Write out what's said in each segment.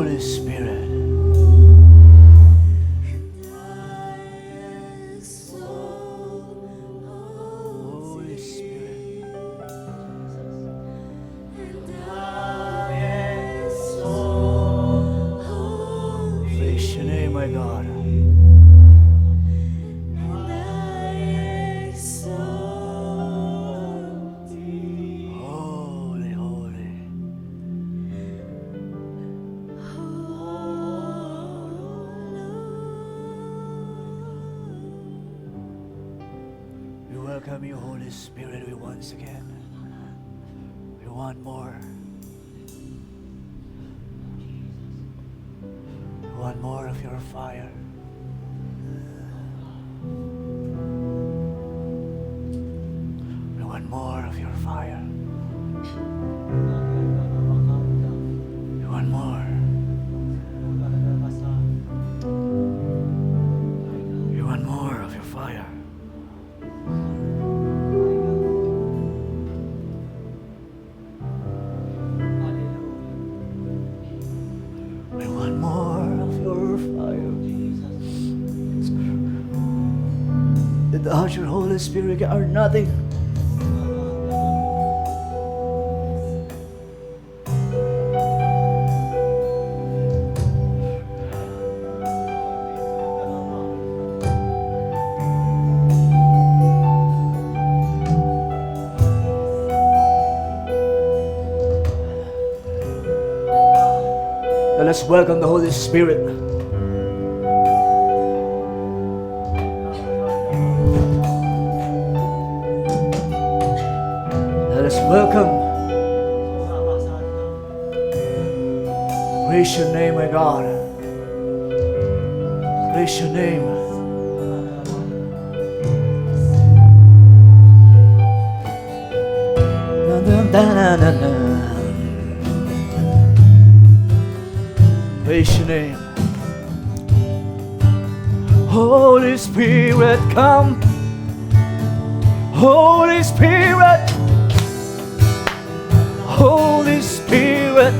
Holy Spirit. Holy Spirit. Praise your name, my God. Holy, holy. We welcome you, Holy Spirit, we once again. We want more. We want more of your fire. We want more of your fire. We want more. We want more of your fire. We want more of your fire. Without your Holy Spirit, we are nothing. Now let's welcome the Holy Spirit. Let us welcome. Praise your name, my God. Praise your name. Na, na, na, na, na. Praise your name. Holy Spirit, come. Holy Spirit. Holy Spirit.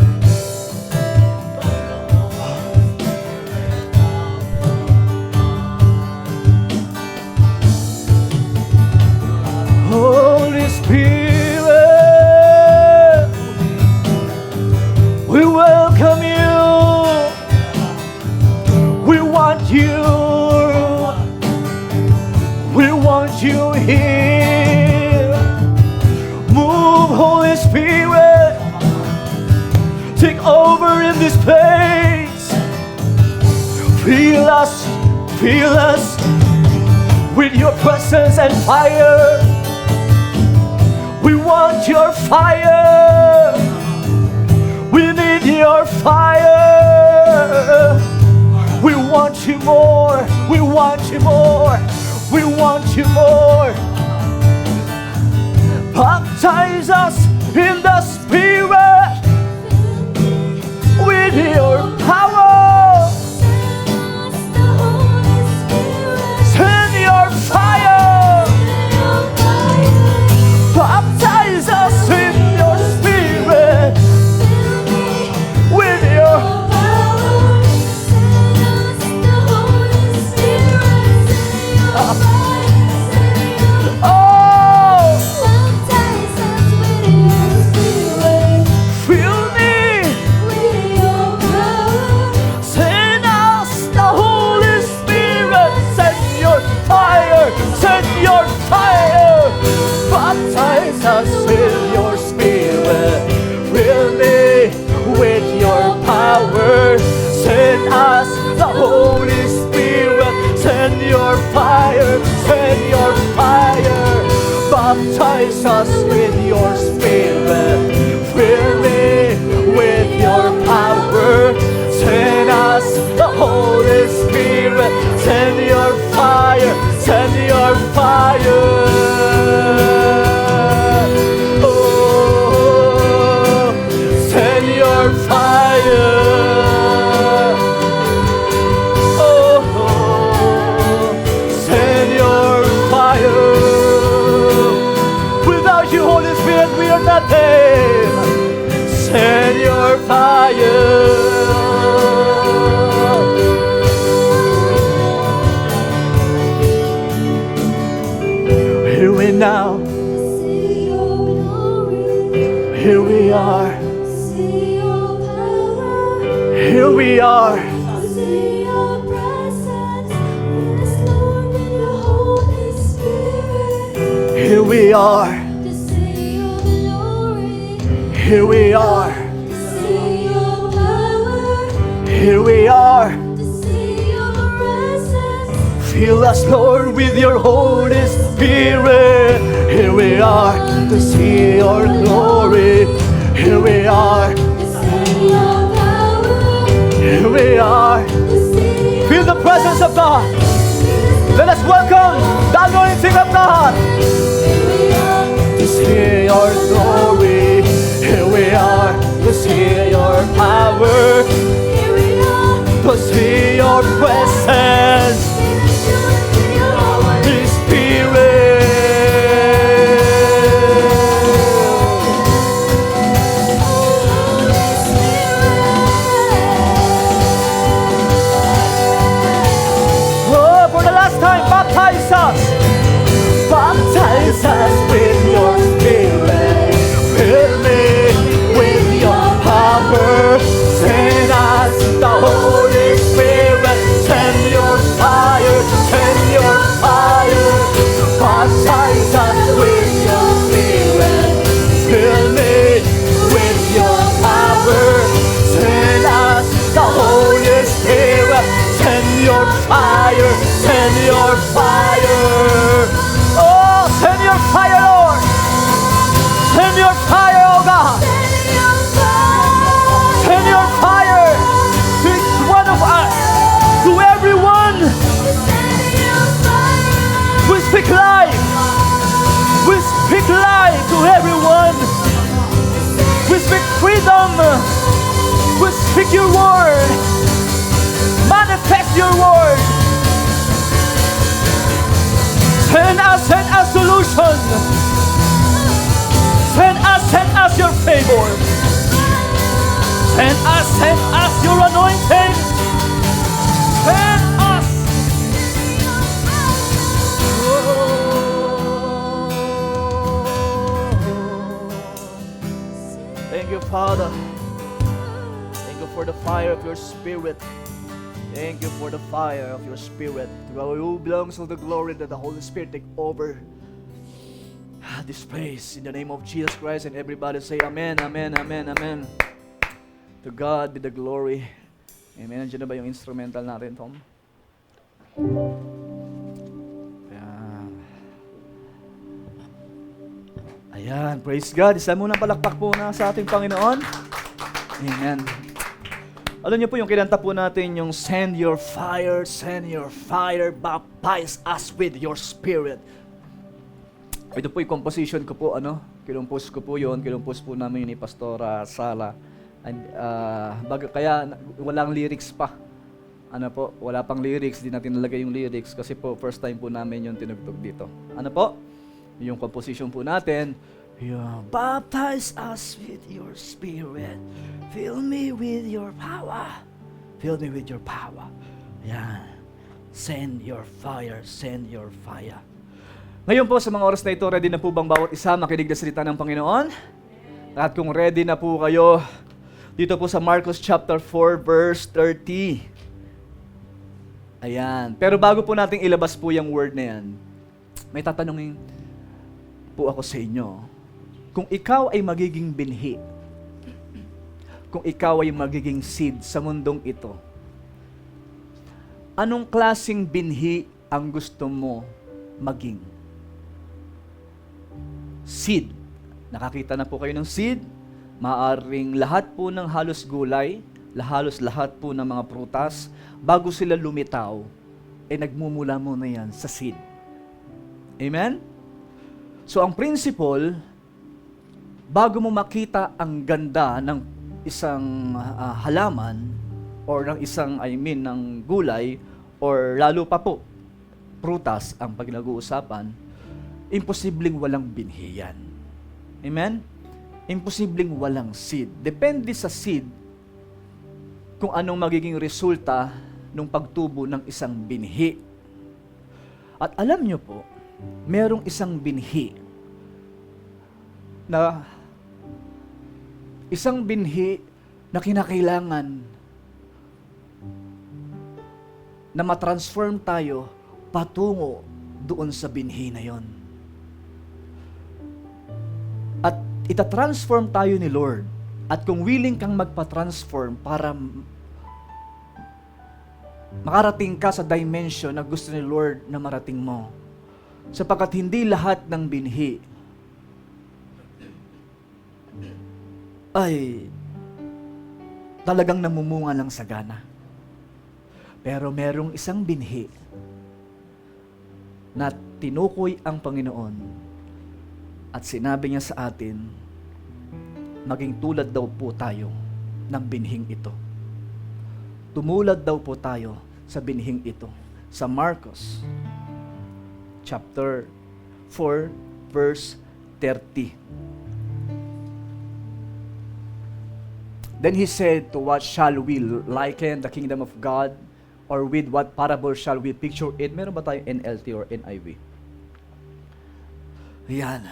Holy Spirit. We welcome you. We want you. We want you here. Move, Holy Spirit. Take over in this place. Fill us with your presence and fire. We want your fire. We need your fire. We want you more. We want you more. We want you more. Baptize us in the Spirit with your power. Send your fire. Baptize us in your Spirit with your send your fire, baptize us with your Spirit, fill me with your power, send us the Holy Spirit, send your fire, baptize us with your Spirit, fill me with your power, send us the Holy Spirit, send your fire. Send your fire. Oh, send your fire. Oh, send your fire. Without you, Holy Spirit, we are nothing. Send your fire. now. See your glory. Here we are. See your power. Here we are. See your presence. Fill us, Lord, with your Holy Spirit. Here we are. To see your glory. Here we are. To see your power. Here we are. To see your presence. Fill us, Lord, with your Holy Spirit. Here we are to see your glory. Here we are. To see your power. Here we are. To see your Feel the presence of God. Let us welcome the anointing of God. To see your glory. Here we are to see your power. Here we are. To see your presence. Holy Spirit. Oh, for the last time, baptize us. Baptize us with your Spirit. Fill me with your power. Send us the Holy Spirit. Send your fire. Send your fire. Baptize us with your Spirit. Fill me with your power. Send us the Holy Spirit. Send your fire. Send your fire. Oh, send your fire, Lord. Send your fire, oh God. Send your fire to each one of us, to everyone. We speak life. We speak life to everyone. We speak freedom. We speak your word. Manifest your word. Send us solution. Send us your favor. Send us your anointing. Send us. Thank you, Father. Thank you for the fire of your Spirit. Thank you for the fire of your Spirit. To you belongs all the glory that the Holy Spirit take over this place in the name of Jesus Christ. And everybody say amen, amen, amen, amen. To God be the glory. Amen. Nandiyan na ba yung instrumental natin, Tom? Ayan. Ayan. Praise God. Isa muna palakpak po na sa ating Panginoon. Amen. Alam niyo po yung kinanta po natin yung send your fire, baptize us with your Spirit. Ito po yung composition ko po, kinumpos ko po yun, kinumpos po namin yun ni Pastora Sala. And, kaya walang lyrics pa. Wala pang lyrics, di natin nalagay yung lyrics kasi po first time po namin yung tinugtog dito. Yung composition po natin, baptize us with your Spirit. Fill me with your power. Fill me with your power. Ayan. Send your fire. Send your fire. Ngayon po sa mga oras na ito, ready na po bang bawat isa makinig na salita ng Panginoon? At kung ready na po kayo, dito po sa Marcos chapter 4 verse 30. Ayan. Pero bago po nating ilabas po yung word na yan, may tatanungin po ako sa inyo. Kung ikaw ay magiging binhi, kung ikaw ay magiging seed sa mundong ito, anong klaseng binhi ang gusto mo maging? Seed. Nakakita na po kayo ng seed. Maaring lahat po ng halos gulay, halos lahat po ng mga prutas, bago sila lumitaw, nagmumula muna yan sa seed. Amen? So ang principle, bago mo makita ang ganda ng isang halaman or ng isang, ng gulay or lalo pa po, prutas ang pag nag-uusapan, imposibleng walang binhi yan. Amen? Imposibleng walang seed. Depende sa seed kung anong magiging resulta ng pagtubo ng isang binhi. At alam nyo po, merong isang binhi na kinakailangan na matransform tayo patungo doon sa binhi na yon. At itatransform tayo ni Lord. At kung willing kang magpa-transform para makarating ka sa dimension na gusto ni Lord na marating mo. Sapagkat hindi lahat ng binhi ay talagang namumunga lang sa gana. Pero merong isang binhi na tinukoy ang Panginoon at sinabi niya sa atin, maging tulad daw po tayo ng binhing ito. Tumulad daw po tayo sa binhing ito. Sa Marcos chapter 4 verse 30. Then he said, to what shall we liken the kingdom of God? Or with what parable shall we picture it? Meron ba tayo NLT or NIV? Ayan.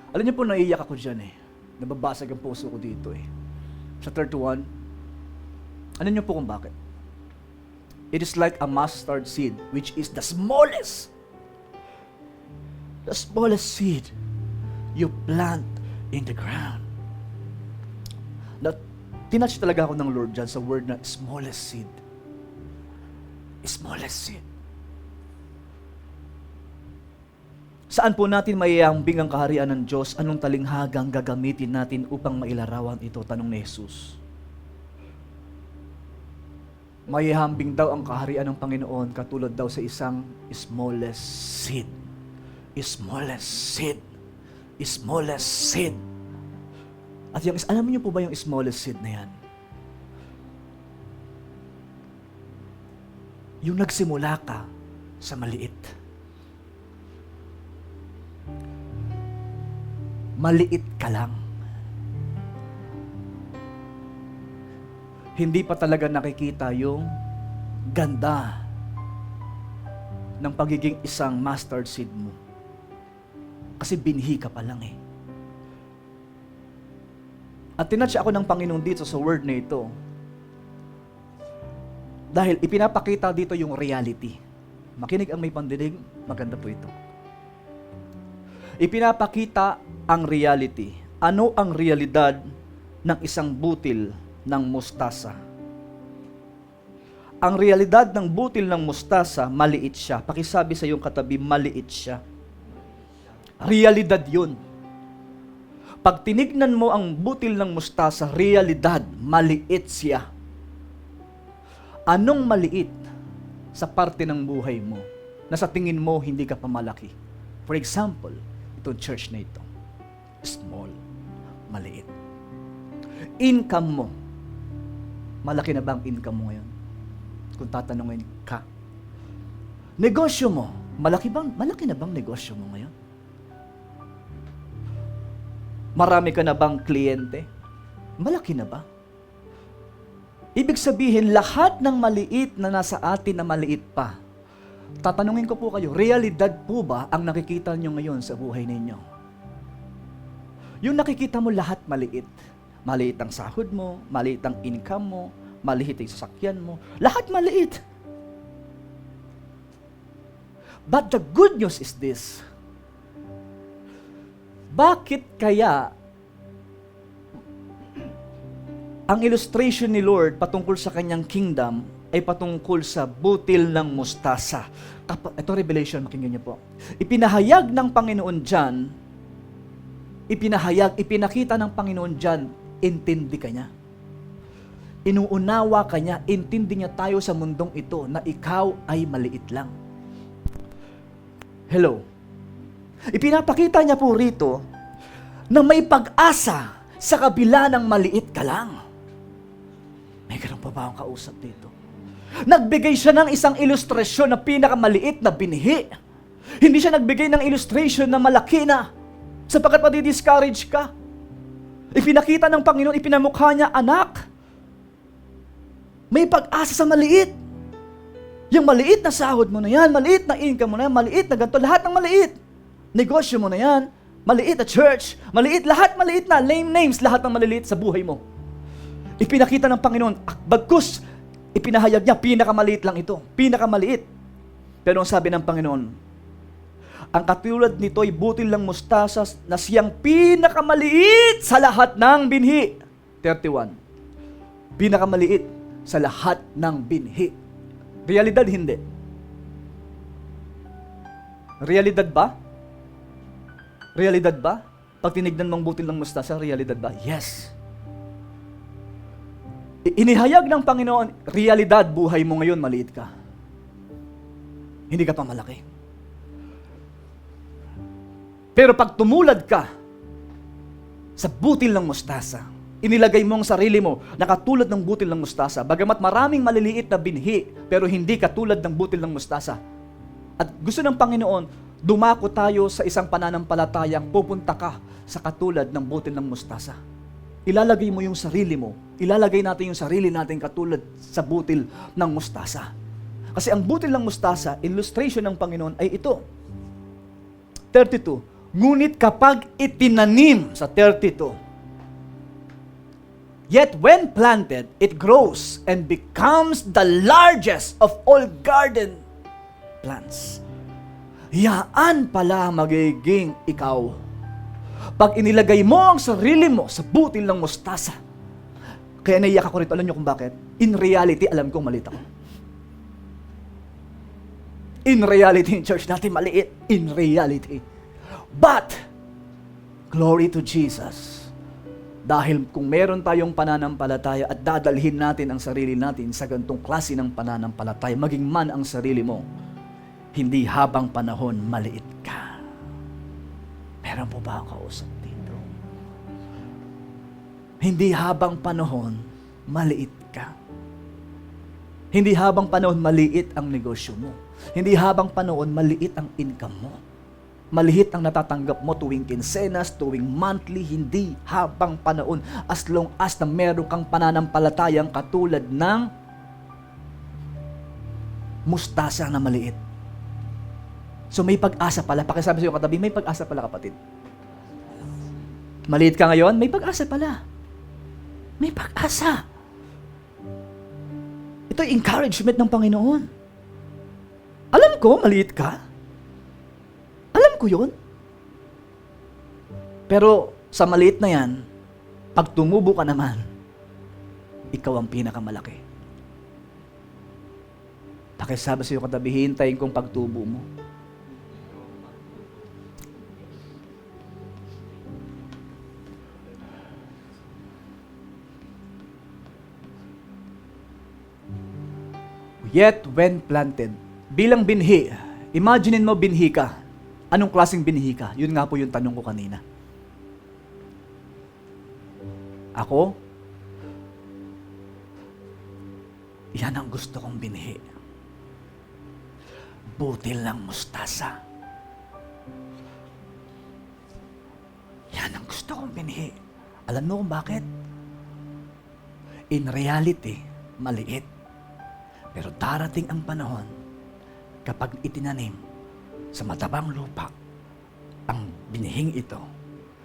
Alam niyo po, naiiyak ako dyan eh. Nababasag ang puso ko dito eh. Sa 31, ano niyo po kung bakit? It is like a mustard seed, which is the smallest seed you plant in the ground. Tinouch talaga ako ng Lord dyan sa word na smallest seed. Smallest seed. Saan po natin maiambing ang kaharian ng Diyos? Anong talinghagang gagamitin natin upang mailarawan ito? Tanong ni Jesus. Maihambing daw ang kaharian ng Panginoon katulad daw sa isang smallest seed. Smallest seed. Smallest seed. At yung, alam niyo po ba yung smallest seed na yan? Yung nagsimula ka sa maliit. Maliit ka lang. Hindi pa talaga nakikita yung ganda ng pagiging isang mustard seed mo. Kasi binhi ka pa lang eh. At tinatch ako ng Panginoon dito sa word na ito. Dahil ipinapakita dito yung reality. Makinig ang may pandinig, maganda po ito. Ipinapakita ang reality. Ano ang realidad ng isang butil ng mustasa? Ang realidad ng butil ng mustasa, maliit siya. Pakisabi sa iyong katabi, maliit siya. Realidad yun. Pag tinignan mo ang butil ng mustasa, realidad, maliit siya. Anong maliit sa parte ng buhay mo na sa tingin mo hindi ka pa malaki? For example, itong church na ito. Small, maliit. Income mo. Malaki na ba ang income mo ngayon? Kung tatanungin ka. Negosyo mo. Malaki na bang negosyo mo ngayon? Marami ka na bang kliyente? Malaki na ba? Ibig sabihin, lahat ng maliit na nasa atin na maliit pa. Tatanungin ko po kayo, realidad po ba ang nakikita nyo ngayon sa buhay ninyo? Yung nakikita mo lahat maliit. Maliit ang sahod mo, maliit ang income mo, maliit ang sasakyan mo. Lahat maliit. But the good news is this. Bakit kaya ang illustration ni Lord patungkol sa kanyang kingdom ay patungkol sa butil ng mustasa? Ito revelation, makinggan niyo po. Ipinahayag ng Panginoon dyan, ipinakita ng Panginoon dyan, intindi ka niya. Inuunawa ka niya, intindi niya tayo sa mundong ito na ikaw ay maliit lang. Hello? Ipinapakita niya po rito na may pag-asa sa kabila ng maliit ka lang. May ganun pa ba akong kausap dito? Nagbigay siya ng isang ilustrasyon na pinakamaliit na binhi. Hindi siya nagbigay ng illustration na malaki na sapagkat madi-discourage ka. Ipinakita ng Panginoon, ipinamukha niya, anak, may pag-asa sa maliit. Yung maliit na sahod mo na yan, maliit na income mo na yan, maliit na ganito, lahat ng maliit. Negosyo mo na yan, maliit na church, maliit, lahat maliit na, lame names, lahat ng maliliit sa buhay mo. Ipinakita ng Panginoon, bagkus, ipinahayag niya, pinakamaliit lang ito, pinakamaliit. Pero ang sabi ng Panginoon, ang katulad nito ay butil ng mustasa na siyang pinakamaliit sa lahat ng binhi. 31. Pinakamaliit sa lahat ng binhi. Realidad, hindi. Realidad ba? Realidad ba? Pag tinignan mong butil ng mustasa, realidad ba? Yes. Inihayag ng Panginoon, realidad, buhay mo ngayon, maliit ka. Hindi ka pa malaki. Pero pag tumulad ka sa butil ng mustasa, inilagay mo ang sarili mo na katulad ng butil ng mustasa, bagamat maraming maliliit na binhi, pero hindi katulad ng butil ng mustasa. At gusto ng Panginoon, dumako tayo sa isang pananampalatayang pupunta ka sa katulad ng butil ng mustasa. Ilalagay mo yung sarili mo, ilalagay natin yung sarili natin katulad sa butil ng mustasa. Kasi ang butil ng mustasa, illustration ng Panginoon ay ito. 32. Ngunit kapag itinanim sa 32, yet when planted, it grows and becomes the largest of all garden plants. Yaan pala magiging ikaw. Pag inilagay mo ang sarili mo sa butil ng mustasa. Kaya naiyak ako rito. Alam niyo kung bakit? In reality, alam kong maliit ako. In reality, in church natin maliit. In reality. But, glory to Jesus. Dahil kung meron tayong pananampalataya at dadalhin natin ang sarili natin sa ganitong klase ng pananampalataya, maging man ang sarili mo, hindi habang panahon maliit ka. Meron po ba ang kausap dito? Hindi habang panahon maliit ka. Hindi habang panahon maliit ang negosyo mo. Hindi habang panahon maliit ang income mo. Maliit ang natatanggap mo tuwing kinsenas, tuwing monthly, hindi habang panahon. As long as na meron kang pananampalatayang katulad ng mustasa na maliit. So may pag-asa pala. Pakisabi sa iyo katabi, may pag-asa pala kapatid. Maliit ka ngayon, may pag-asa pala. May pag-asa. Ito yung encouragement ng Panginoon. Alam ko, maliit ka. Alam ko yun. Pero sa maliit na yan, pag tumubo ka naman, ikaw ang pinakamalaki. Pakisabi sa iyo katabi, hintayin kong pagtubo mo. Yet when planted, bilang binhi, imaginein mo binhi ka. Anong klaseng binhi ka? Yun nga po yung tanong ko kanina. Ako, yan ang gusto kong binhi. Butil ng mustasa. Yan ang gusto kong binhi. Alam mo kung bakit? In reality, maliit. Pero darating ang panahon kapag itinanim sa matabang lupa ang binihing ito,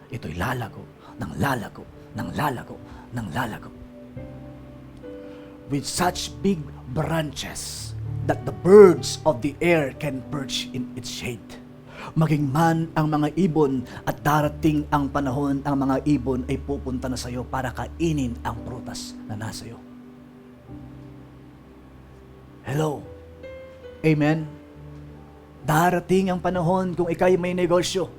ito'y lalago, ng lalago, ng lalago, ng lalago. With such big branches that the birds of the air can perch in its shade. Maging man ang mga ibon at darating ang panahon, ang mga ibon ay pupunta na sa iyo para kainin ang prutas na nasa iyo. Hello. Amen. Darating ang panahon kung ikay may negosyo.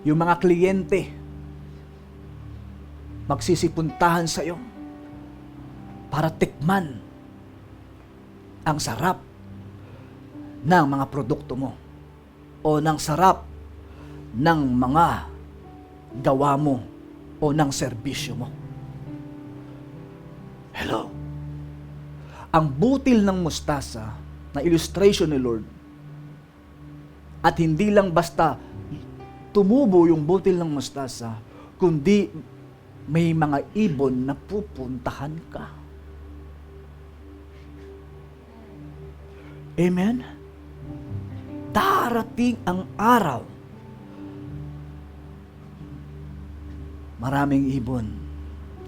Yung mga kliyente magsisipuntahan sa iyo para tikman ang sarap ng mga produkto mo o ng sarap ng mga gawa mo o ng serbisyo mo. Hello. Ang butil ng mustasa na illustration ni Lord at hindi lang basta tumubo yung butil ng mustasa, kundi may mga ibon na pupuntahan ka. Amen? Darating ang araw, maraming ibon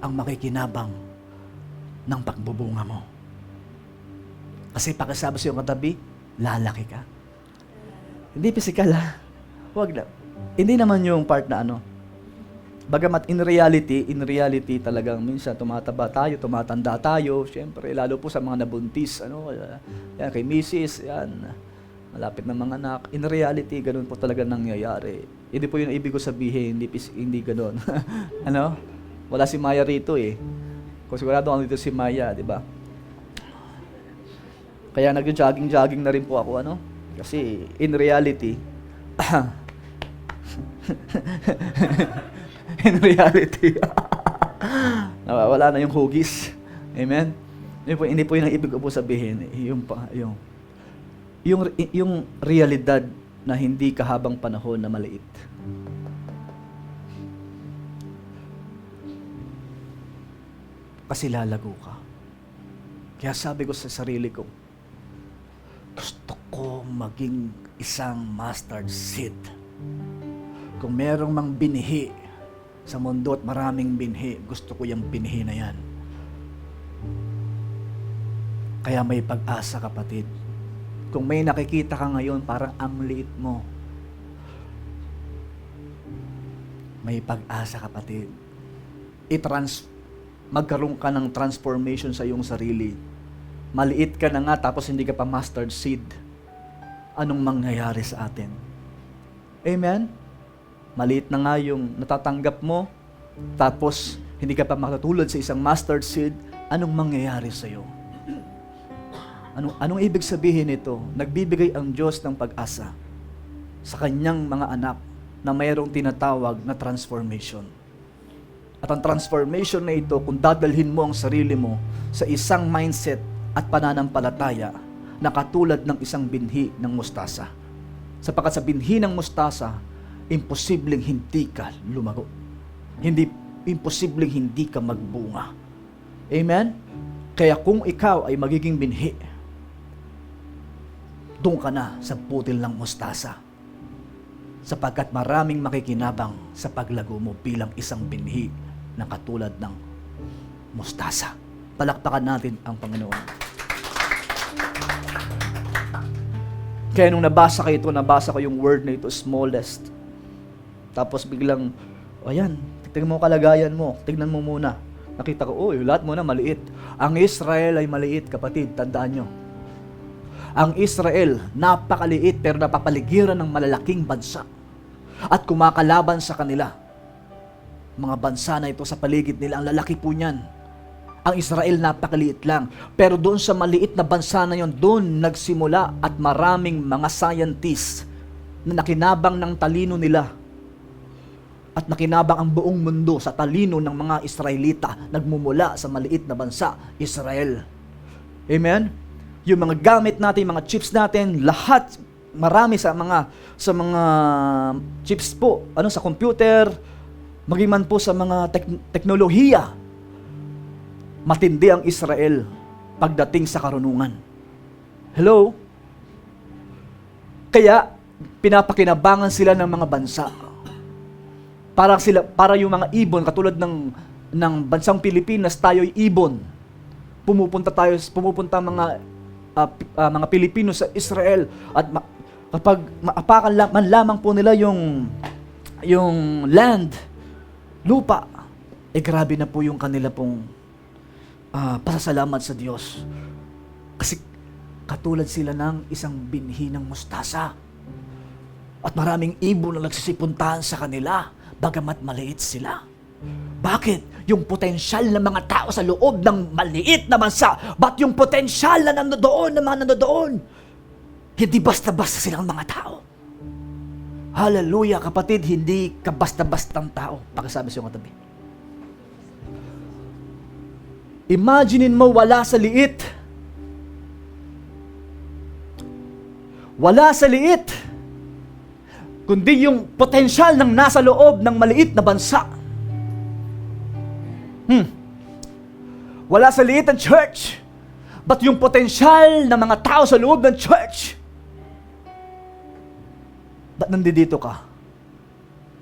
ang makikinabang ng pagbubunga mo. Kasi pakisabi sa iyong katabi, lalaki ka. Hindi physical ha. Huwag na. Hindi naman yung part na ano. Bagamat in reality talagang minsan tumataba tayo, tumatanda tayo. Siyempre, lalo po sa mga nabuntis, yan, kay Mrs., yan, malapit na mga anak. In reality, ganun po talaga nangyayari. Hindi po yung ibig ko sabihin, hindi ganun. Wala si Maya rito eh. Kung sigurado dito si Maya, di ba? Kaya nag-jogging na rin po ako, Kasi in reality, in reality, nawawala na yung hugis. Amen? Hindi po yung ibig ko po sabihin. Yung realidad na hindi kahabang panahon na maliit. Kasi lalago ka. Kaya sabi ko sa sarili ko, gusto ko maging isang mustard seed. Kung merong mang binhi sa mundo at maraming binhi, gusto ko yung binhi na yan. Kaya may pag-asa, kapatid. Kung may nakikita ka ngayon, parang ang liit mo. May pag-asa, kapatid. Magkaroon ka ng transformation sa iyong sarili. Maliit ka na nga, tapos hindi ka pa mustard seed. Anong mangyayari sa atin? Amen? Maliit na nga yung natatanggap mo, tapos hindi ka pa makatulad sa isang mustard seed, anong mangyayari sa iyo? Anong ibig sabihin nito? Nagbibigay ang Diyos ng pag-asa sa kanyang mga anak na mayroong tinatawag na transformation. At ang transformation na ito, kung dadalhin mo ang sarili mo sa isang mindset at pananampalataya na katulad ng isang binhi ng mustasa. Sapagkat sa binhi ng mustasa, imposibleng hindi ka lumago. Imposibleng hindi ka magbunga. Amen? Kaya kung ikaw ay magiging binhi, doon ka na sa putil ng mustasa. Sapagkat maraming makikinabang sa paglago mo bilang isang binhi na katulad ng mustasa. Palakpakan natin ang Panginoon. Kaya nung nabasa ko yung word na ito, smallest. Tapos biglang, ayan, tignan mo kalagayan mo, tignan mo muna. Nakita ko, lahat mo na maliit. Ang Israel ay maliit, kapatid, tandaan nyo. Ang Israel, napakaliit pero napapaligiran ng malalaking bansa. At kumakalaban sa kanila. Mga bansa na ito sa paligid nila, ang lalaki po niyan. Ang Israel napakaliit lang. Pero doon sa maliit na bansa na yon, doon nagsimula at maraming mga scientists na nakinabang ng talino nila. At nakinabang ang buong mundo sa talino ng mga Israelita, nagmumula sa maliit na bansa, Israel. Amen? Yung mga gamit natin, mga chips natin, lahat, marami sa mga chips po, sa computer, maging man po sa mga teknolohiya, matindi ang Israel pagdating sa karunungan. Hello? Kaya, pinapakinabangan sila ng mga bansa. Para yung mga ibon, katulad ng bansang Pilipinas, tayo'y ibon. Pumupunta mga Pilipino sa Israel at kapag maapakan man lamang po nila yung land, lupa, grabe na po yung kanila pong pasasalamat sa Diyos. Kasi katulad sila ng isang binhi ng mustasa. At maraming ibon na nagsisipuntahan sa kanila, bagamat maliit sila. Bakit? Yung potensyal ng mga tao sa loob ng maliit na bansa, ba't yung potensyal na nandoon, ng mga nandoon, hindi basta-basta silang mga tao. Hallelujah, kapatid, hindi ka basta-bastang tao. Pakisabi sa iyong katabi. Imaginin mo wala sa liit. Wala sa liit. Kundi yung potensyal ng nasa loob ng maliit na bansa. Wala sa liit ang church. But yung potensyal ng mga tao sa loob ng church, ba't nandito ka?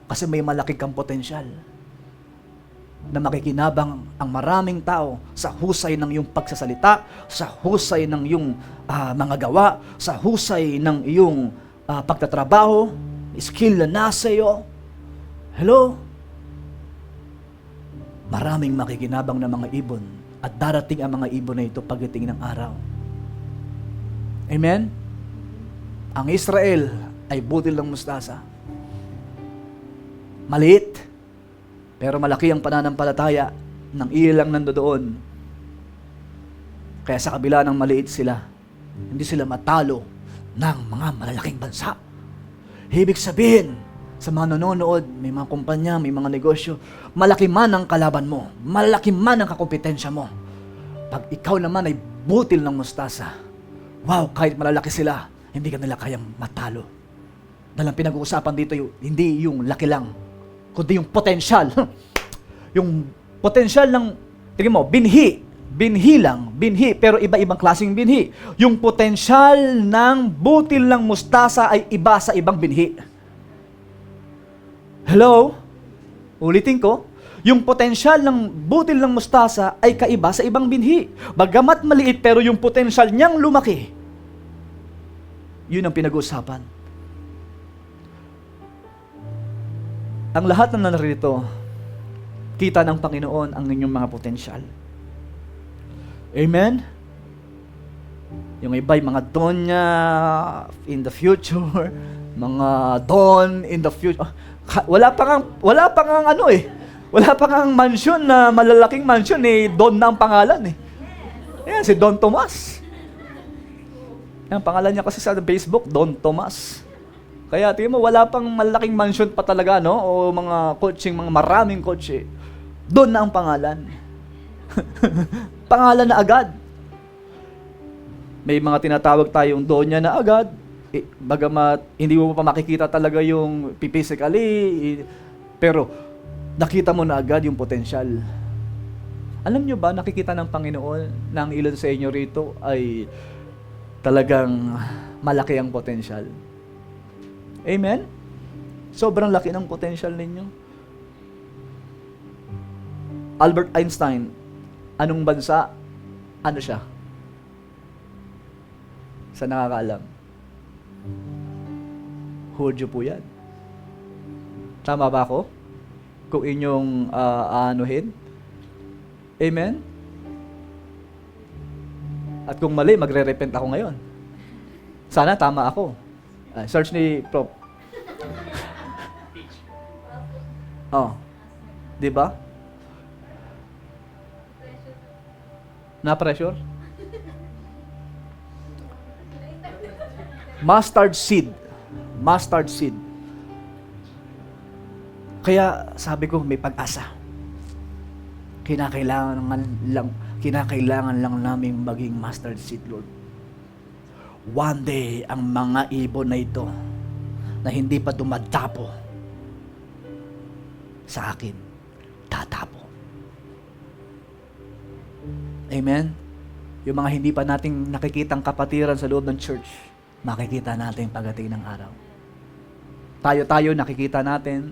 Kasi may malaki kang potensyal na makikinabang ang maraming tao sa husay ng iyong pagsasalita, sa husay ng iyong mga gawa, sa husay ng iyong pagtatrabaho, skill na nasa iyo. Hello? Maraming makikinabang na mga ibon at darating ang mga ibon na ito pagdating ng araw. Amen? Ang Israel ay butil ng mustasa. Maliit, pero malaki ang pananampalataya ng ilang nandoon. Kaya sa kabila ng maliit sila, hindi sila matalo ng mga malalaking bansa. Ibig sabihin, sa mga nanonood, may mga kumpanya, may mga negosyo, malaki man ang kalaban mo, malaki man ang kakompetensya mo. Pag ikaw naman ay butil ng mustasa, wow, kahit malalaki sila, hindi ka nila kayang matalo. Dahil ang pinag-uusapan dito, hindi yung laki lang, kundi yung potensyal. Yung potensyal ng, tingin mo, binhi lang, pero iba-ibang klaseng binhi. Yung potensyal ng butil ng mustasa ay iba sa ibang binhi. Hello? Ulitin ko, yung potensyal ng butil ng mustasa ay kaiba sa ibang binhi. Bagamat maliit, pero yung potensyal niyang lumaki. Yun ang pinag-uusapan. Ang lahat ng narito, kita ng Panginoon ang inyong mga potensyal. Amen? Yung iba'y mga donya in the future, mga don in the future. Wala pa ngang ano eh. Wala pa ngang mansion na malalaking mansion eh. Don na ang pangalan eh. Ayan, si Don Tomas. Ang pangalan niya kasi sa Facebook, Don Tomas. Kaya tingin mo, wala pang malaking mansion pa talaga, no? O mga coaching, mga maraming coach eh. Don na ang pangalan. Pangalan na agad. May mga tinatawag tayong donya na agad. Bagamat hindi mo pa makikita talaga yung physically, pero nakita mo na agad yung potensyal. Alam nyo ba, nakikita ng Panginoon na ang ilan sa inyo rito ay talagang malaki ang potensyal. Amen? Sobrang laki ng potensyal ninyo. Albert Einstein, anong bansa? Ano siya? Sa nakakaalam? Hudyo po yan. Tama ba ako? Kung inyong aanuhin? Amen? At kung mali, magre-repent ako ngayon. Sana tama ako. Search ni Prof. Oh. Di ba? Na-pressure? Mustard seed. Mustard seed. Kaya sabi ko, may pag-asa. Kinakailangan lang namin maging mustard seed, Lord. One day, ang mga ibon na ito na hindi pa dumadapo sa akin, tatapo. Amen? Yung mga hindi pa nating nakikitang kapatiran sa loob ng church, makikita natin pagdating ng araw. Tayo nakikita natin.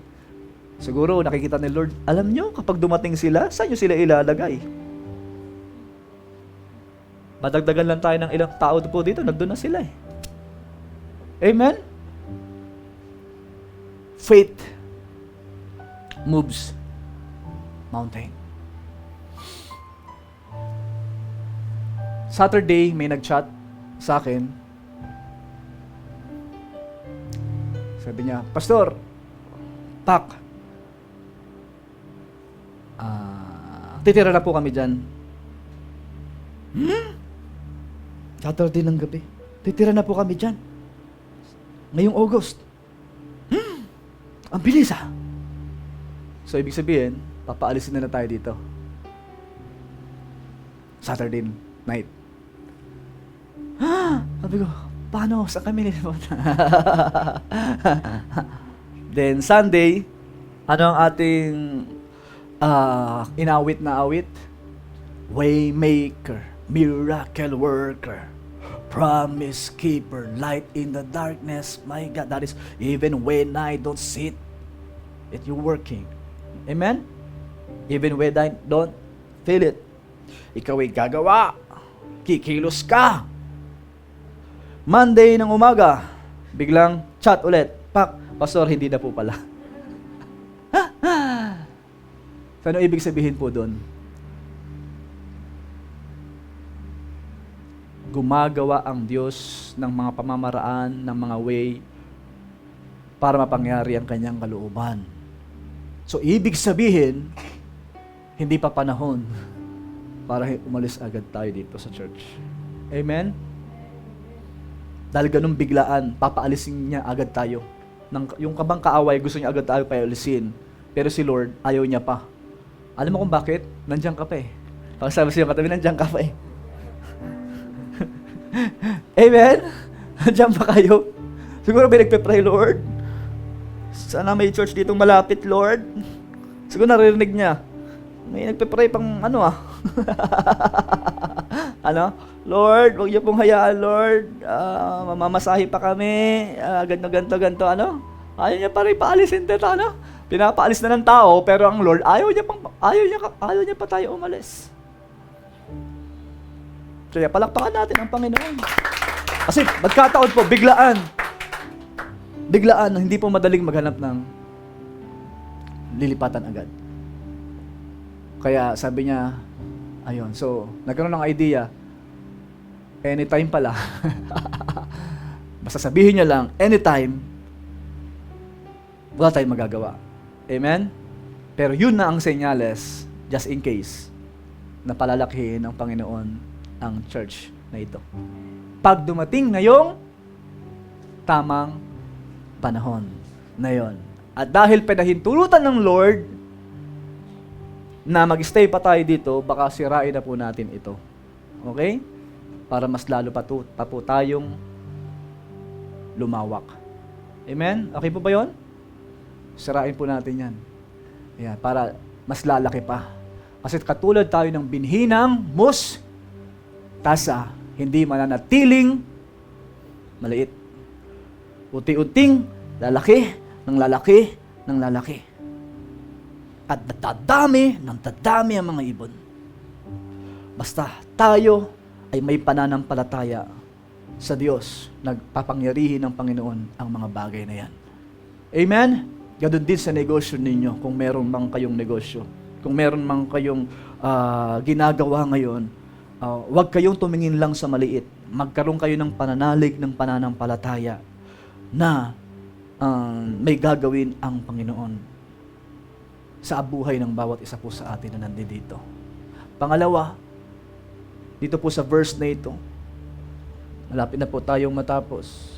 Siguro nakikita ni Lord, alam nyo, kapag dumating sila, saan nyo sila ilalagay? Madagdagan lang tayo ng ilang tao po dito, nandun na sila eh. Amen? Faith moves mountain. Saturday, may nag-chat sa akin. Sabi niya, Pastor, Pak, titira na po kami dyan. Saturday ng gabi. Titira na po kami dyan. Ngayong August. Ang bilis ah. So, ibig sabihin, papaalisin na tayo dito. Saturday night. Sabi ko, paano? Saan kami nilipunta? Then, Sunday, ano ang ating inawit na awit? Waymaker. miracle worker, promise keeper, light in the darkness. My God, that is even when I don't see it you're working. Amen? Even when I don't feel it, ikaw ay gagawa. Kikilos ka. Monday ng umaga, biglang chat ulit. Pak, pastor, hindi na po pala. So, ano ibig sabihin po doon? Gumagawa ang Diyos ng mga pamamaraan, ng mga way para mapangyari ang kanyang kalooban. So, ibig sabihin, hindi pa panahon para umalis agad tayo dito sa church. Amen? Dahil ganun biglaan, papaalisin niya agad tayo. Yung kabang kaaway, gusto niya agad tayo paalisin. Pero si Lord, ayaw niya pa. Alam mo kung bakit? Nandiyan ka pa eh. Pag sabi siya katabi, nandiyan ka pa eh. Amen? Nandiyan pa kayo? Siguro pinagpe-pray, Lord. Sana may church dito malapit, Lord. Siguro naririnig niya. May nagpe-pray pang Lord, huwag niyo pong hayaan, Lord. Mamamasahe pa kami. Ganto. Ayaw niya pa rin paalisin dito, Pinapaalis na ng tao, pero ang Lord, ayaw niya pa tayo umalis. Kaya palakpakan natin ang Panginoon. Kasi magkataon po, biglaan, hindi po madaling maghanap ng lilipatan agad. Kaya sabi niya, ayun, so, nagkaroon ng idea, anytime pala. Basta sabihin niya lang, anytime, wala tayong magagawa. Amen? Pero yun na ang senyales, just in case, na palalakihin ng Panginoon ang church na ito. Pag dumating na yung tamang panahon na yon. At dahil pinahintulutan ng Lord na mag-stay pa tayo dito, baka sirain na po natin ito. Okay? Para mas lalo pa po tayong lumawak. Amen? Okay po ba yun? Sirain po natin yan. Ayan, para mas lalaki pa. Kasi katulad tayo ng binhinang tasa, hindi mananatiling maliit. Unti-unting lalaki, ng lalaki. At dadami ang mga ibon. Basta tayo ay may pananampalataya sa Diyos, nagpapangyarihin ng Panginoon ang mga bagay na yan. Amen? Ganun din sa negosyo ninyo, kung meron mang kayong negosyo. Kung meron mang kayong ginagawa ngayon, huwag kayong tumingin lang sa maliit. Magkaroon kayo ng pananalig, ng pananampalataya na may gagawin ang Panginoon sa buhay ng bawat isa po sa atin na nandito. Pangalawa, dito po sa verse na ito, malapit na po tayong matapos.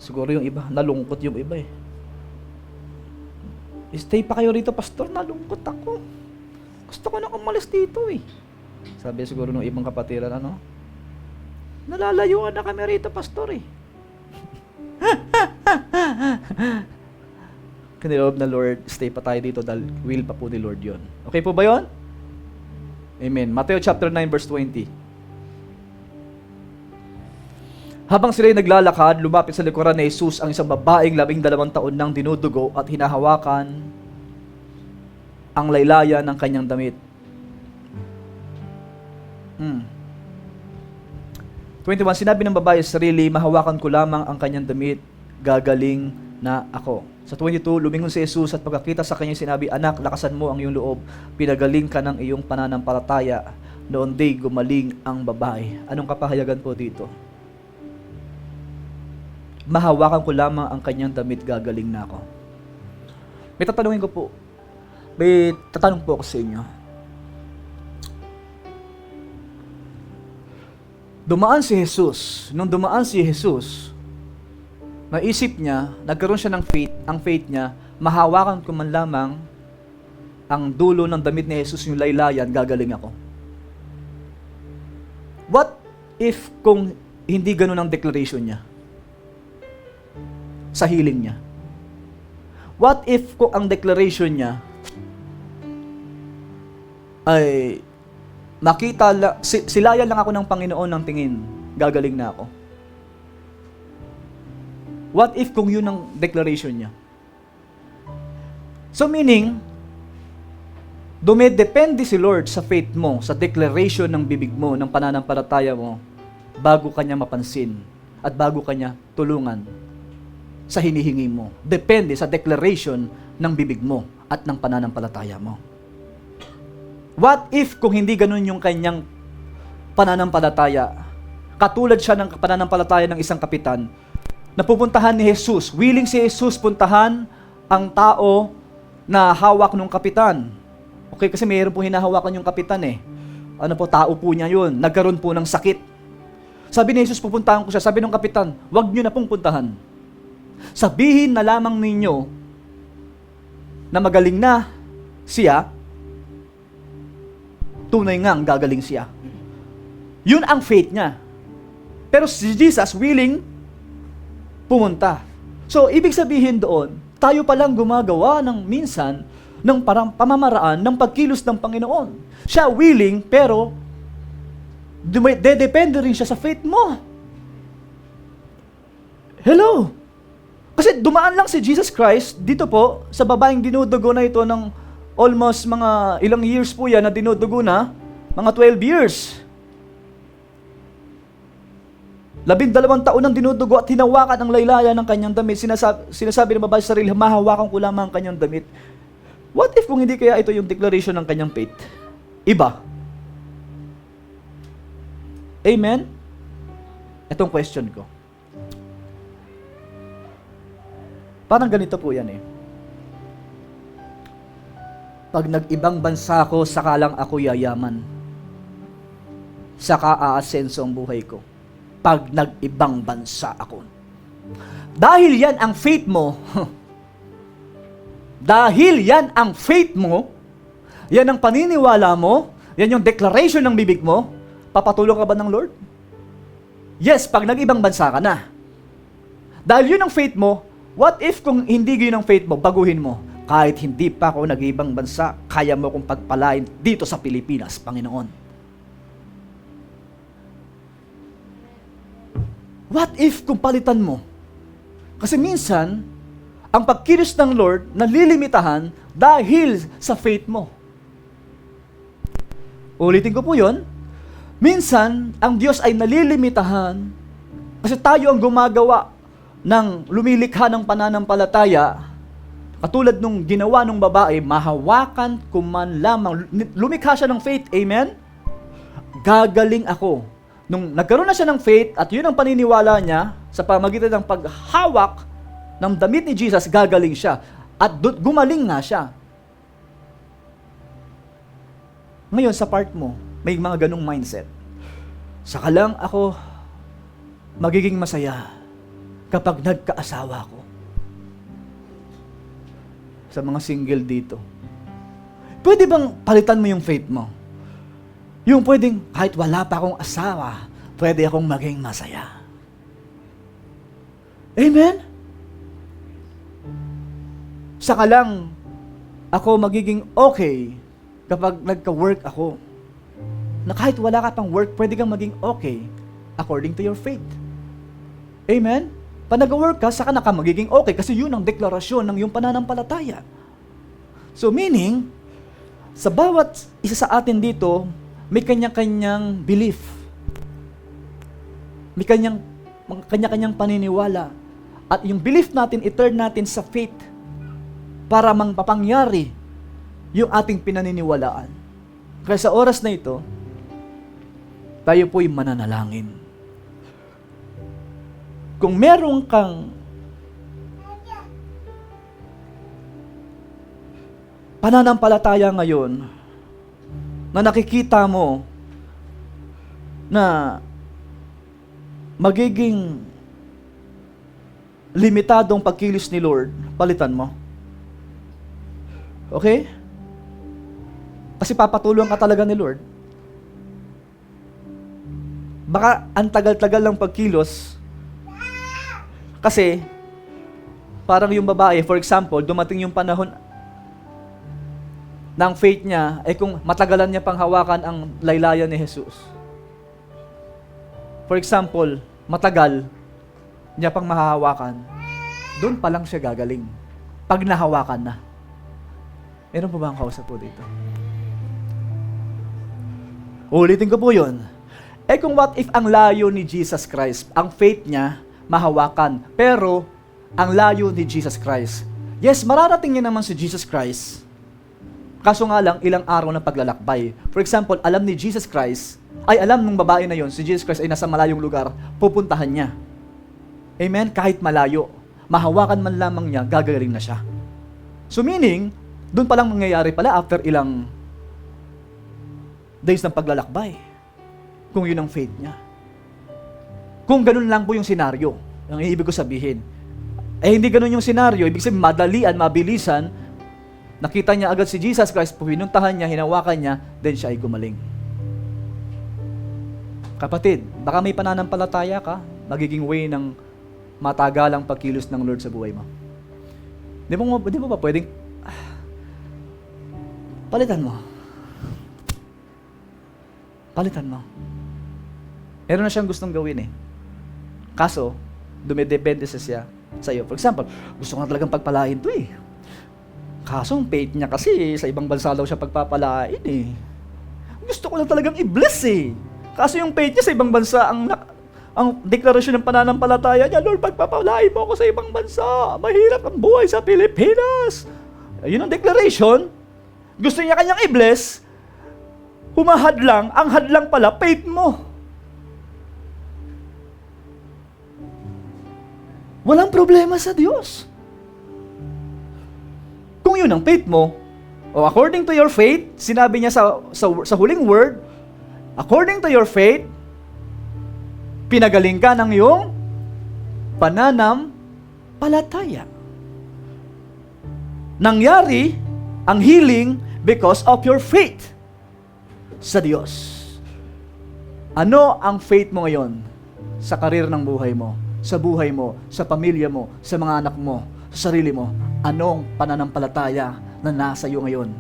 Siguro yung iba, nalungkot yung iba eh. Stay pa kayo rito, pastor, nalungkot ako. Gusto ko na umalis dito eh. Sabi siguro ng ibang kapatiran, nalalayuan na kami rito, pastor eh. Kiniloob na Lord, stay pa tayo dito dahil will pa po ni Lord yon. Okay po ba yon? Amen. Matthew chapter 9 verse 20. Habang sila'y naglalakad, lumapit sa likuran ni Jesus ang isang babaeng 12 taon nang dinudugo at hinahawakan ang laylayan ng kanyang damit. 21, sinabi ng babae sa sarili, mahawakan ko lamang ang kanyang damit, gagaling na ako. Sa 22, lumingon si Jesus at pagkakita sa kanya sinabi, anak, lakasan mo ang iyong loob, pinagaling ka ng iyong pananampalataya. Noon day gumaling ang babae. Anong kapahayagan po dito? Mahawakan ko lamang ang kanyang damit, gagaling na ako. May tatanong po ako sa inyo. Nung dumaan si Jesus, naisip niya, nagkaroon siya ng faith, ang faith niya, mahawakan ko man lamang ang dulo ng damit ni Jesus, yung laylayan, gagaling ako. What if kung hindi ganun ang declaration niya? Sa healing niya. What if kung ang declaration niya, ay makita, silayan lang ako ng Panginoon ng tingin, gagaling na ako. What if kung yun ang declaration niya? So meaning, dumedepende si Lord sa faith mo, sa declaration ng bibig mo, ng pananampalataya mo, bago kanya mapansin at bago kanya tulungan sa hinihingi mo. Depende sa declaration ng bibig mo at ng pananampalataya mo. What if kung hindi ganun yung kanyang pananampalataya? Katulad siya ng pananampalataya ng isang kapitan na pupuntahan ni Jesus. Willing si Jesus puntahan ang tao na hawak ng kapitan. Okay, kasi mayroon po hinahawakan yung kapitan eh. Ano po, tao po niya yun. Nagkaroon po ng sakit. Sabi ni Jesus, pupuntahan ko siya. Sabi ng kapitan, wag niyo na pong puntahan. Sabihin na lamang ninyo na magaling na siya, tunay ngang gagaling siya. Yun ang faith niya. Pero si Jesus willing pumunta. So, ibig sabihin doon, tayo palang gumagawa ng minsan ng parang pamamaraan ng pagkilos ng Panginoon. Siya willing, pero depende rin siya sa faith mo. Hello? Kasi dumaan lang si Jesus Christ dito po sa babaeng dinudugo na ito ng almost mga ilang years po yan na dinudugo na, mga 12 years. 12 taon nang dinudugo at hinawakan ang laylaya ng kanyang damit. Sinasabi ng babae sa sarili, mahawakan ko lamang ang kanyang damit. What if kung hindi kaya ito yung declaration ng kanyang faith? Iba. Amen? Itong question ko. Parang ganito po yan eh. Pag nag-ibang bansa ko, saka lang ako yayaman. Saka aasenso ang buhay ko. Pag nag-ibang bansa ako. Dahil yan ang faith mo, dahil yan ang faith mo, yan ang paniniwala mo, yan yung declaration ng bibig mo, papatulong ka ba ng Lord? Yes, pag nag-ibang bansa ka na. Dahil yun ang faith mo, what if kung hindi yun ang faith mo, baguhin mo, kahit hindi pa ako nag-ibang bansa, kaya mo kong pagpalain dito sa Pilipinas, Panginoon. What if kung palitan mo? Kasi minsan, ang pagkilos ng Lord nalilimitahan dahil sa faith mo. Ulitin ko po yun. Minsan, ang Diyos ay nalilimitahan kasi tayo ang gumagawa ng lumilikha ng pananampalataya. Katulad nung ginawa ng babae, mahawakan ko man lamang. Lumikha siya ng faith, amen? Gagaling ako. Nung nagkaroon na siya ng faith at yun ang paniniwala niya sa pamagitan ng paghawak ng damit ni Jesus, gagaling siya. At gumaling nga siya. Ngayon, sa part mo, may mga ganong mindset. Saka lang ako magiging masaya kapag nagkaasawa ko. Sa mga single dito. Pwede bang palitan mo yung faith mo? Yung pwedeng, kahit wala pa akong asawa, pwede akong maging masaya. Amen? Saka lang, ako magiging okay kapag nagka-work ako. Na kahit wala ka pang work, pwede kang maging okay according to your faith. Amen? Pag nag-work ka, saka ka magiging okay kasi yun ang deklarasyon ng iyong pananampalataya. So meaning, sa bawat isa sa atin dito, may kanya-kanyang belief. May kanya-kanyang paniniwala. At yung belief natin, i-turn natin sa faith para mapangyari yung ating pinaniniwalaan. Kaya sa oras na ito, tayo po'y mananalangin. Kung meron kang pananampalataya ngayon na nakikita mo na magiging limitadong pagkilos ni Lord, palitan mo. Okay? Kasi papatulong ka talaga ni Lord. Baka ang tagal-tagal ng pagkilos. Kasi, parang yung babae, for example, dumating yung panahon, ng faith niya ay kung matagalan niya pang hawakan ang laylayan ni Jesus. For example, matagal niya pang mahahawakan, doon pa lang siya gagaling. Pag nahawakan na. Meron po ba ang kausap po dito? Ulitin ko po yun. Eh kung what if ang layo ni Jesus Christ, ang faith niya, mahawakan, pero ang layo ni Jesus Christ. Yes, mararating niya naman si Jesus Christ. Kaso nga lang, ilang araw na paglalakbay. For example, alam ni Jesus Christ, ay alam ng babae na yon, si Jesus Christ ay nasa malayong lugar, pupuntahan niya. Amen? Kahit malayo, mahawakan man lamang niya, gagaling na siya. So meaning, doon palang mangyayari pala after ilang days ng paglalakbay. Kung yun ang faith niya. Kung ganun lang po yung senaryo, ang ibig ko sabihin. Eh hindi ganun yung senaryo, ibig sabihin madalian, mabilisan, nakita niya agad si Jesus Christ, pinuntahan niya, hinawakan niya, then siya ay gumaling. Kapatid, baka may pananampalataya ka, magiging way ng matagalang pagkilos ng Lord sa buhay mo. Di mo ba pwedeng palitan mo? Palitan mo. Meron na siyang gustong gawin eh. Kaso, dumidepende siya sa iyo. For example, gusto ko na talagang pagpalain to eh. Kaso, ang faith niya kasi sa ibang bansa daw siya pagpapalain eh. Gusto ko na talagang i-bless eh. Kaso yung faith niya sa ibang bansa, ang deklarasyon ng pananampalataya niya, Lord, pagpapalain mo ako sa ibang bansa. Mahirap ang buhay sa Pilipinas. Yun ang declaration. Gusto niya kanyang i-bless. Humahadlang, ang hadlang pala, faith mo. Walang problema sa Diyos. Kung yun ang faith mo, o according to your faith, sinabi niya sa huling word, according to your faith, pinagaling ka ng iyong pananampalataya. Nangyari ang healing because of your faith sa Diyos. Ano ang faith mo ngayon sa karir ng buhay mo, sa buhay mo, sa pamilya mo, sa mga anak mo, sa sarili mo? Anong pananampalataya na nasa iyo ngayon?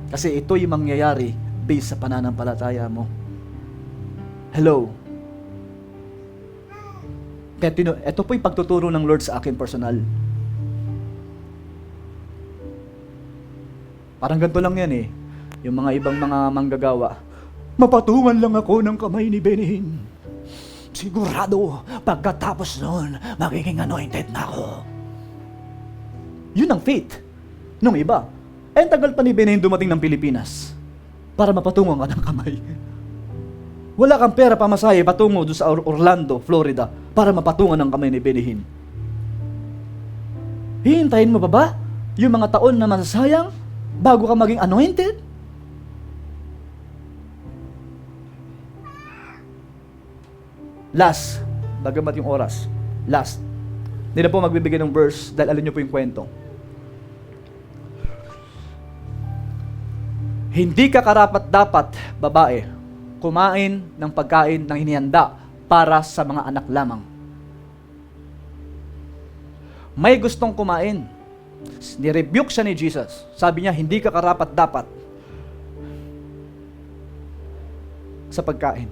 Kasi ito yung mangyayari based sa pananampalataya mo. Hello? Kaya ito po yung pagtuturo ng Lord sa akin personal. Parang ganito lang yan eh. Yung mga ibang mga manggagawa, mapatungan lang ako ng kamay ni Benihin. Sigurado, pagkatapos noon, magiging anointed na ako. Yun ang faith nung iba. Eh, tagal pa ni Benihin dumating ng Pilipinas para mapatungan ka ng kamay. Wala kang pera pamasahe patungo doon sa Orlando, Florida para mapatungan ng kamay ni Benihin. Hihintayin mo pa ba yung mga taon na masasayang bago ka maging anointed? Last, bagamat yung oras. Last. Hindi na po magbibigay ng verse dahil alam niyo po yung kwento. Hindi ka karapat-dapat, babae, kumain ng pagkain ng hinihanda para sa mga anak lamang. May gustong kumain. Nirebuke siya ni Jesus. Sabi niya, hindi ka karapat-dapat sa pagkain.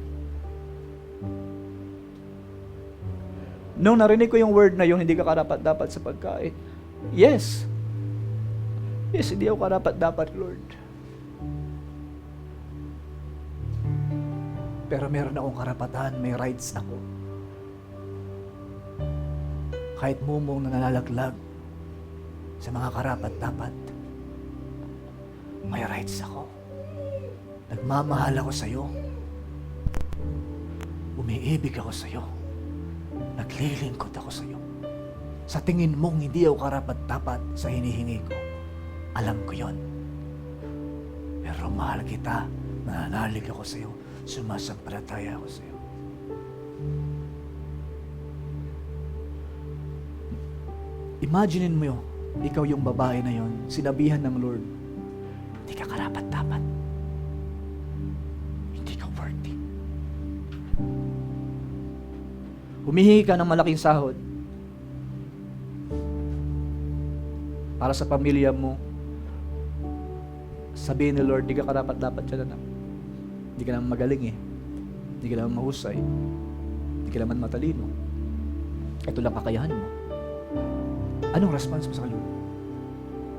Nung narinig ko yung word na yung hindi ka karapat-dapat sa pagkain, yes, hindi ako karapat-dapat, Lord. Pero meron akong karapatan, may rights ako. Kahit mumong na nalalaglag sa mga karapat-dapat, may rights ako. Nagmamahal ako sa'yo. Umiibig ako sa'yo. Naglilingkod ako sa iyo. Sa tingin mong hindi ako karapat-dapat sa hinihingi ko, alam ko yon. Pero mahal kita, nananalig ako sa iyo, sumasampalataya ako sa iyo. Imaginein mo yun, ikaw yung babae na yon, sinabihan ng Lord, hindi ka karapat-dapat. Hindi ka worthy. Humihingi ka ng malaking sahod para sa pamilya mo, sabihin ni Lord, di ka karapat-dapat dyan, anak. Hindi ka naman magaling eh. Hindi ka naman mahusay. Hindi ka naman matalino. Ito lang kakayahan mo. Anong response mo sa Lord?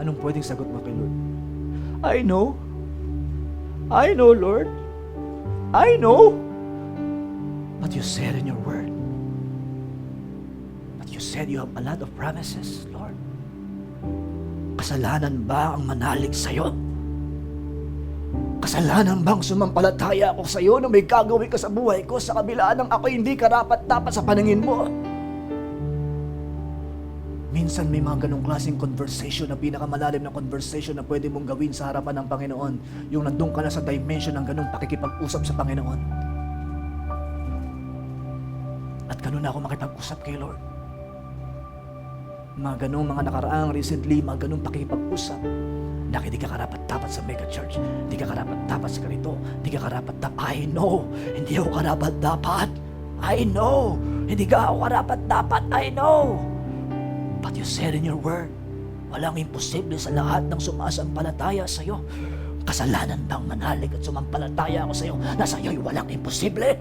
Anong pwedeng sagot mo kay Lord? I know, Lord. I know. But you said in your word. But you said you have a lot of promises, Lord. Kasalanan ba ang manalig sa'yo? Kasalanan bang sumampalataya ako sa'yo na may gagawin ka sa buhay ko sa kabila ng ako hindi karapat-dapat sa paningin mo? Minsan may mga ganong klaseng conversation na pinakamalalim na conversation na pwede mong gawin sa harapan ng Panginoon. Yung nandun ka na sa dimension ng ganong pakikipag-usap sa Panginoon. At ganun na ako makipag-usap kay Lord. Mga ganong mga nakaraang recently, mga ganong pakikipag-usap. Na hindi ka karapat-dapat sa mega church. Hindi ka karapat-dapat sa ganito. Hindi ka karapat-dapat. I know. Hindi ako karapat-dapat. I know. Hindi ka ako karapat-dapat. I know. But you said in your word, walang imposible sa lahat ng sumasampalataya sa iyo. Kasalanan bang manalig at sumampalataya ako sa iyo na sa iyo'y walang imposible?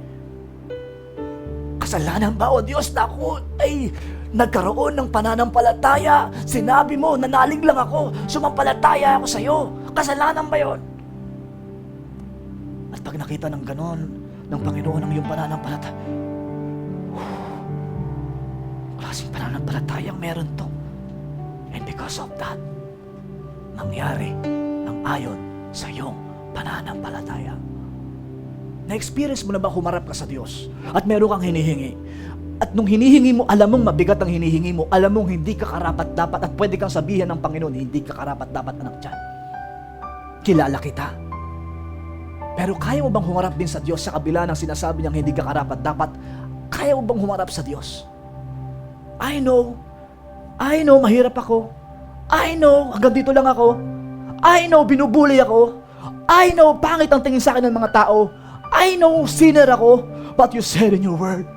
Kasalanan ba, O Diyos, na ako ay nagkaroon ng pananampalataya? Sinabi mo, nanalig lang ako, sumampalataya ako sa iyo. Kasalanan ba yon? At pag nakita ng ganon, ng Panginoon ang iyong pananampalataya, klaseng pananampalatayang meron to. And because of that, nangyari ang ayon sa iyong pananampalataya. Na-experience mo na ba humarap ka sa Diyos at meron kang hinihingi? At nung hinihingi mo, alam mong mabigat ang hinihingi mo, alam mong hindi ka karapat-dapat at pwede kang sabihin ng Panginoon, hindi ka karapat-dapat, anak dyan. Kilala kita. Pero kaya mo bang humarap din sa Diyos sa kabila ng sinasabi niyang hindi ka karapat-dapat? Kaya mo bang humarap sa Diyos? I know, mahirap ako. I know, hanggang dito lang ako. I know, binubuli ako. I know, pangit ang tingin sa akin ng mga tao. I know, sinner ako. But you said in your word,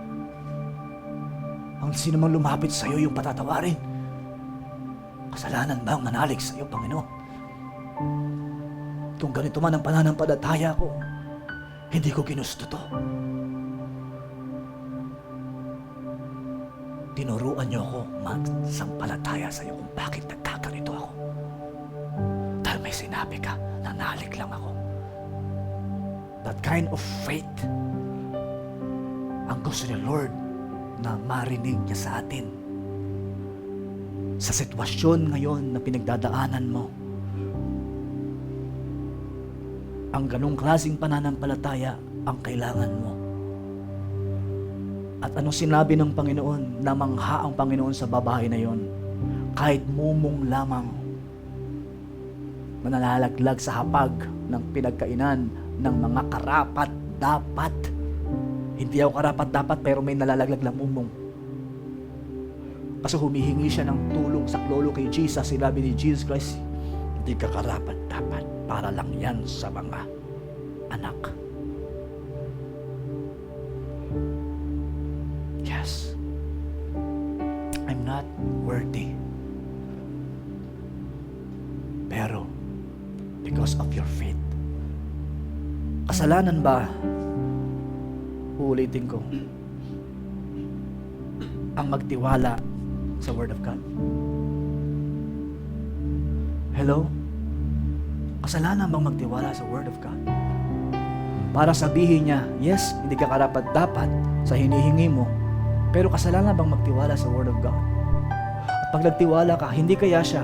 ang sino mang lumapit sa iyo yung patatawarin. Kasalanan ba ang manalig sa iyo, Panginoon? Kung ganito man ang pananampalataya ko, hindi ko ginusto to. Tinuruan niyo ako magsampalataya sa iyo kung bakit nagkaganito ako. Dahil may sinabi ka, nanalig lang ako. That kind of faith ang gusto ni Lord na marinig niya sa atin. Sa sitwasyon ngayon na pinagdadaanan mo, ang ganong klaseng pananampalataya ang kailangan mo. At anong sinabi ng Panginoon? Namangha ang Panginoon sa babae na yon. Kahit mumong lamang manalalaglag sa hapag ng pinagkainan ng mga karapat-dapat. Hindi ako karapat-dapat pero may nalalaglag lang mumong. Kasi humihingi siya ng tulong sa lolo kay Jesus. Sinabi ni Jesus Christ, hindi ka karapat-dapat. Para lang yan sa mga anak. Yes. I'm not worthy. Pero, because of your faith. Kasalanan ba? Uulitin ko. Ang magtiwala sa Word of God. Hello? Kasalanan bang magtiwala sa Word of God? Para sabihin niya, yes, hindi ka karapat-dapat sa hinihingi mo, pero kasalanan bang magtiwala sa Word of God? At pag nagtiwala ka, hindi kaya siya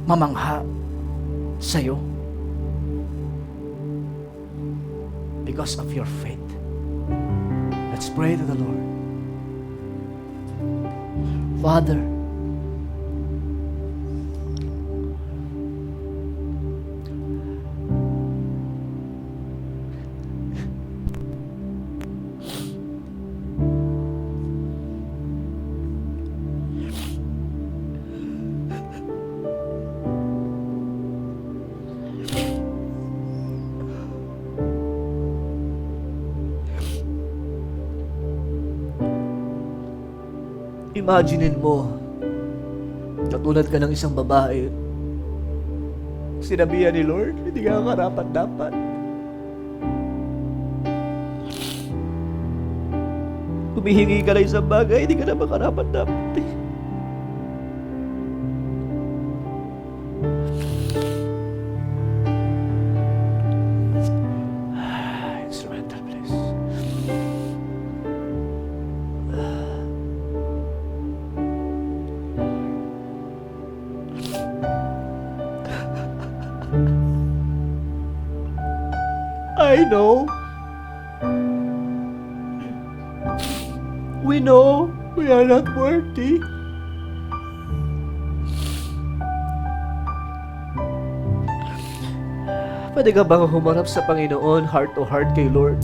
mamangha sa'yo because of your faith. Let's pray to the Lord. Father, imaginein mo Katulad ka ng isang babae. Sinabihan ni Lord, hindi ka karapat-dapat. Humihingi ka na isang bagay, hindi ka na makarapat-dapat eh. Instrumental, please. I know. We know we are not worthy. Pwede ka bang humarap sa Panginoon heart to heart kay Lord?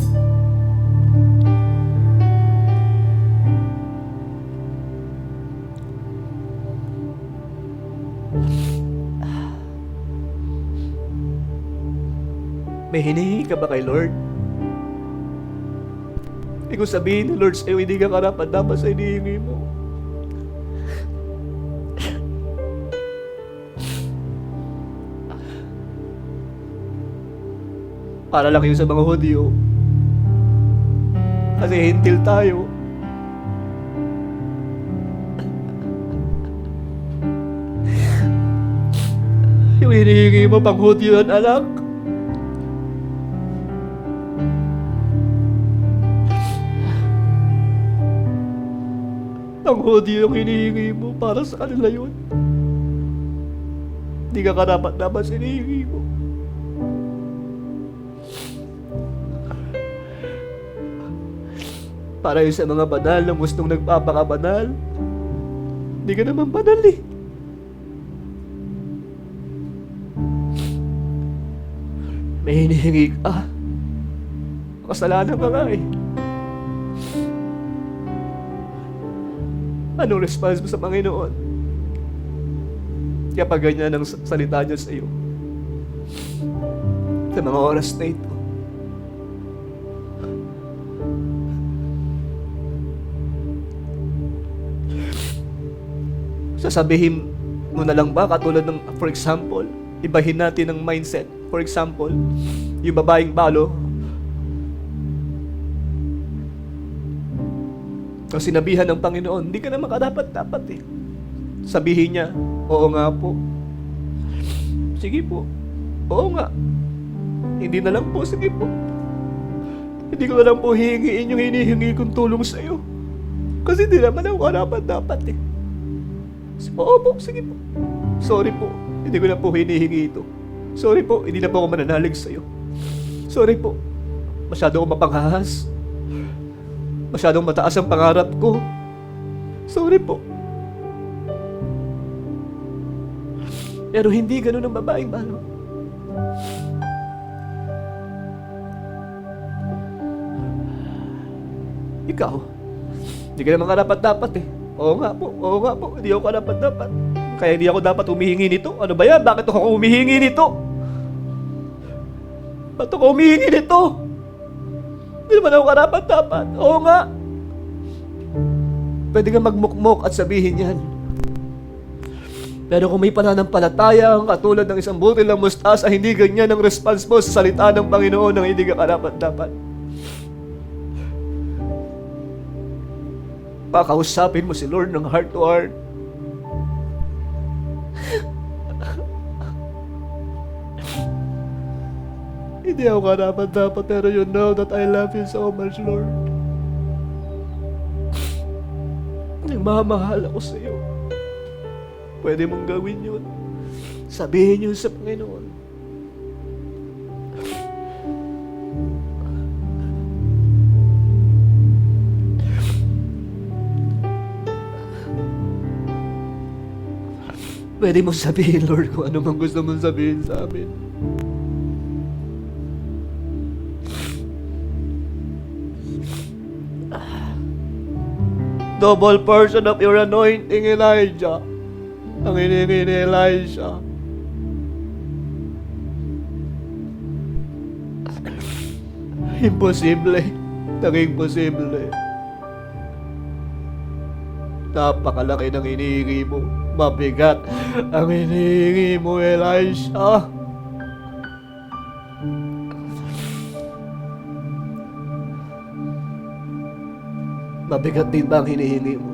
May hinihingi ka ba kay Lord? Kung sabihin ni Lord sa'yo, hindi ka karapat-dapat sa hinihingi mo. Para lang yun sa mga Hudyo. Kasi hintil tayo. Yung hinihingi mo pang Hudyo yan, anak. Ang Hudyo yung hinihingi mo, para sa kanila yun. Hindi ka karapat-dapat sa hinihingi mo. Para yun sa mga banal na gustong nagpapakabanal. Hindi ka naman banal eh. May hinihingi ka. Kasalanan ka nga eh. Anong response mo sa Panginoon? Kapag ganyan ang salita niya sa iyo. Sa mga oras na ito. Sasabihin mo na lang ba katulad ng, for example, ibahin natin ang mindset. For example, yung babaeng balo, ang sinabihan ng Panginoon, hindi ka naman karapat-dapat eh. Sabihin niya, oo nga po. Sige po. Oo nga. Hindi na lang po, sige po. Hindi ko na lang po hihingiin yung hinihingi kong tulong sa iyo. Kasi hindi naman ako karapat-dapat eh. Oo po, sige po. Sorry po, hindi ko na po hinihingi ito. Sorry po, hindi na po ako mananalig sa iyo. Sorry po, masyado akong mapanghahas. Masyadong mataas ang pangarap ko. Sorry po. Pero hindi ganun ang babaeng balo. Ikaw, hindi ka naman karapat-dapat eh. Oo nga po, hindi ako karapat-dapat. Kaya hindi ako dapat humihingi nito. Ano ba yan? Bakit ako humihingi nito? Ba't ako humihingi nito? Hindi naman ako karapat-dapat. Oo nga. Pwede kang magmukmok at sabihin yan. Pero kung may pananampalataya ang katulad ng isang butil ng mustasa, hindi ganyan ang response mo sa salita ng Panginoon nang hindi ka karapat-dapat. Pakausapin mo si Lord ng heart to heart. Hindi ako karapat-dapat, pero you know that I love you so much, Lord. Nagmamahal ako sa iyo. Pwede mong gawin yun. Sabihin yun sa Panginoon. Pwede mong sabihin, Lord, kung ano mang gusto mong sabihin sa amin. Double portion of your anointing, Elijah. Ang hinihingi ni Elisha. Imposible. Naging posible. Napakalaki ng hinihingi mo. Mabigat ang hinihingi mo, Elisha. Mabigat din ba ang hinihingi mo?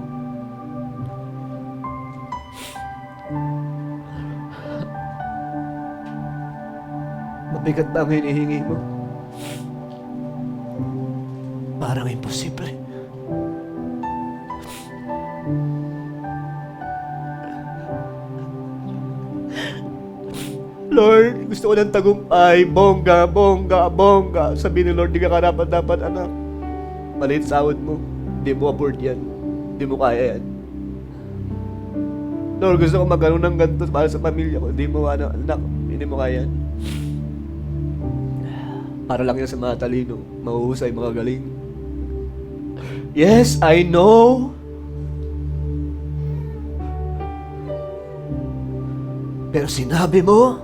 Mabigat ba ang hinihingi mo? Parang imposible. Lord, gusto ko ng tagumpay. Bongga, bongga, bongga. Sabi ni Lord, di ka karapat-dapat, anak. Maliit sahod mo. Di mo afford yan. Di mo kaya yan. Lord, gusto ko magkaroon ng ganito para sa pamilya ko. Di mo, anak, hindi mo kaya yan. Para lang yan sa mga talino. Mahuhusay, mga galing. Yes, I know. Pero sinabi mo,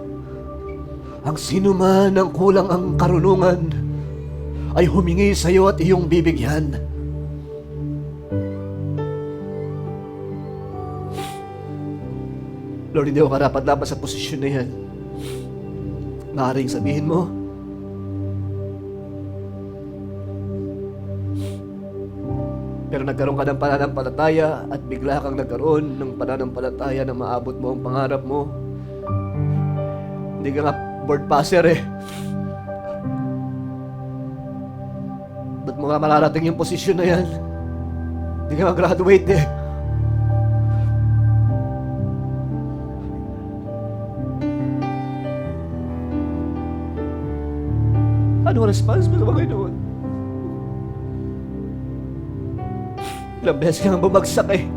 ang sino man ang kulang ang karunungan ay humingi sa iyo at iyong bibigyan. Lord, hindi ako karapat-dapat sa posisyon na yan. Maaaring sabihin mo, pero nagkaroon ka ng pananampalataya at bigla kang nagkaroon ng pananampalataya na maabot mo ang pangarap mo. Hindi ka nga board passer eh. Ba't mo nga mararating yung posisyon na yan? Hindi ka mag-graduate eh. Ano ang response mo sa mga ganoon? Ilang beses ka nga bumagsak eh.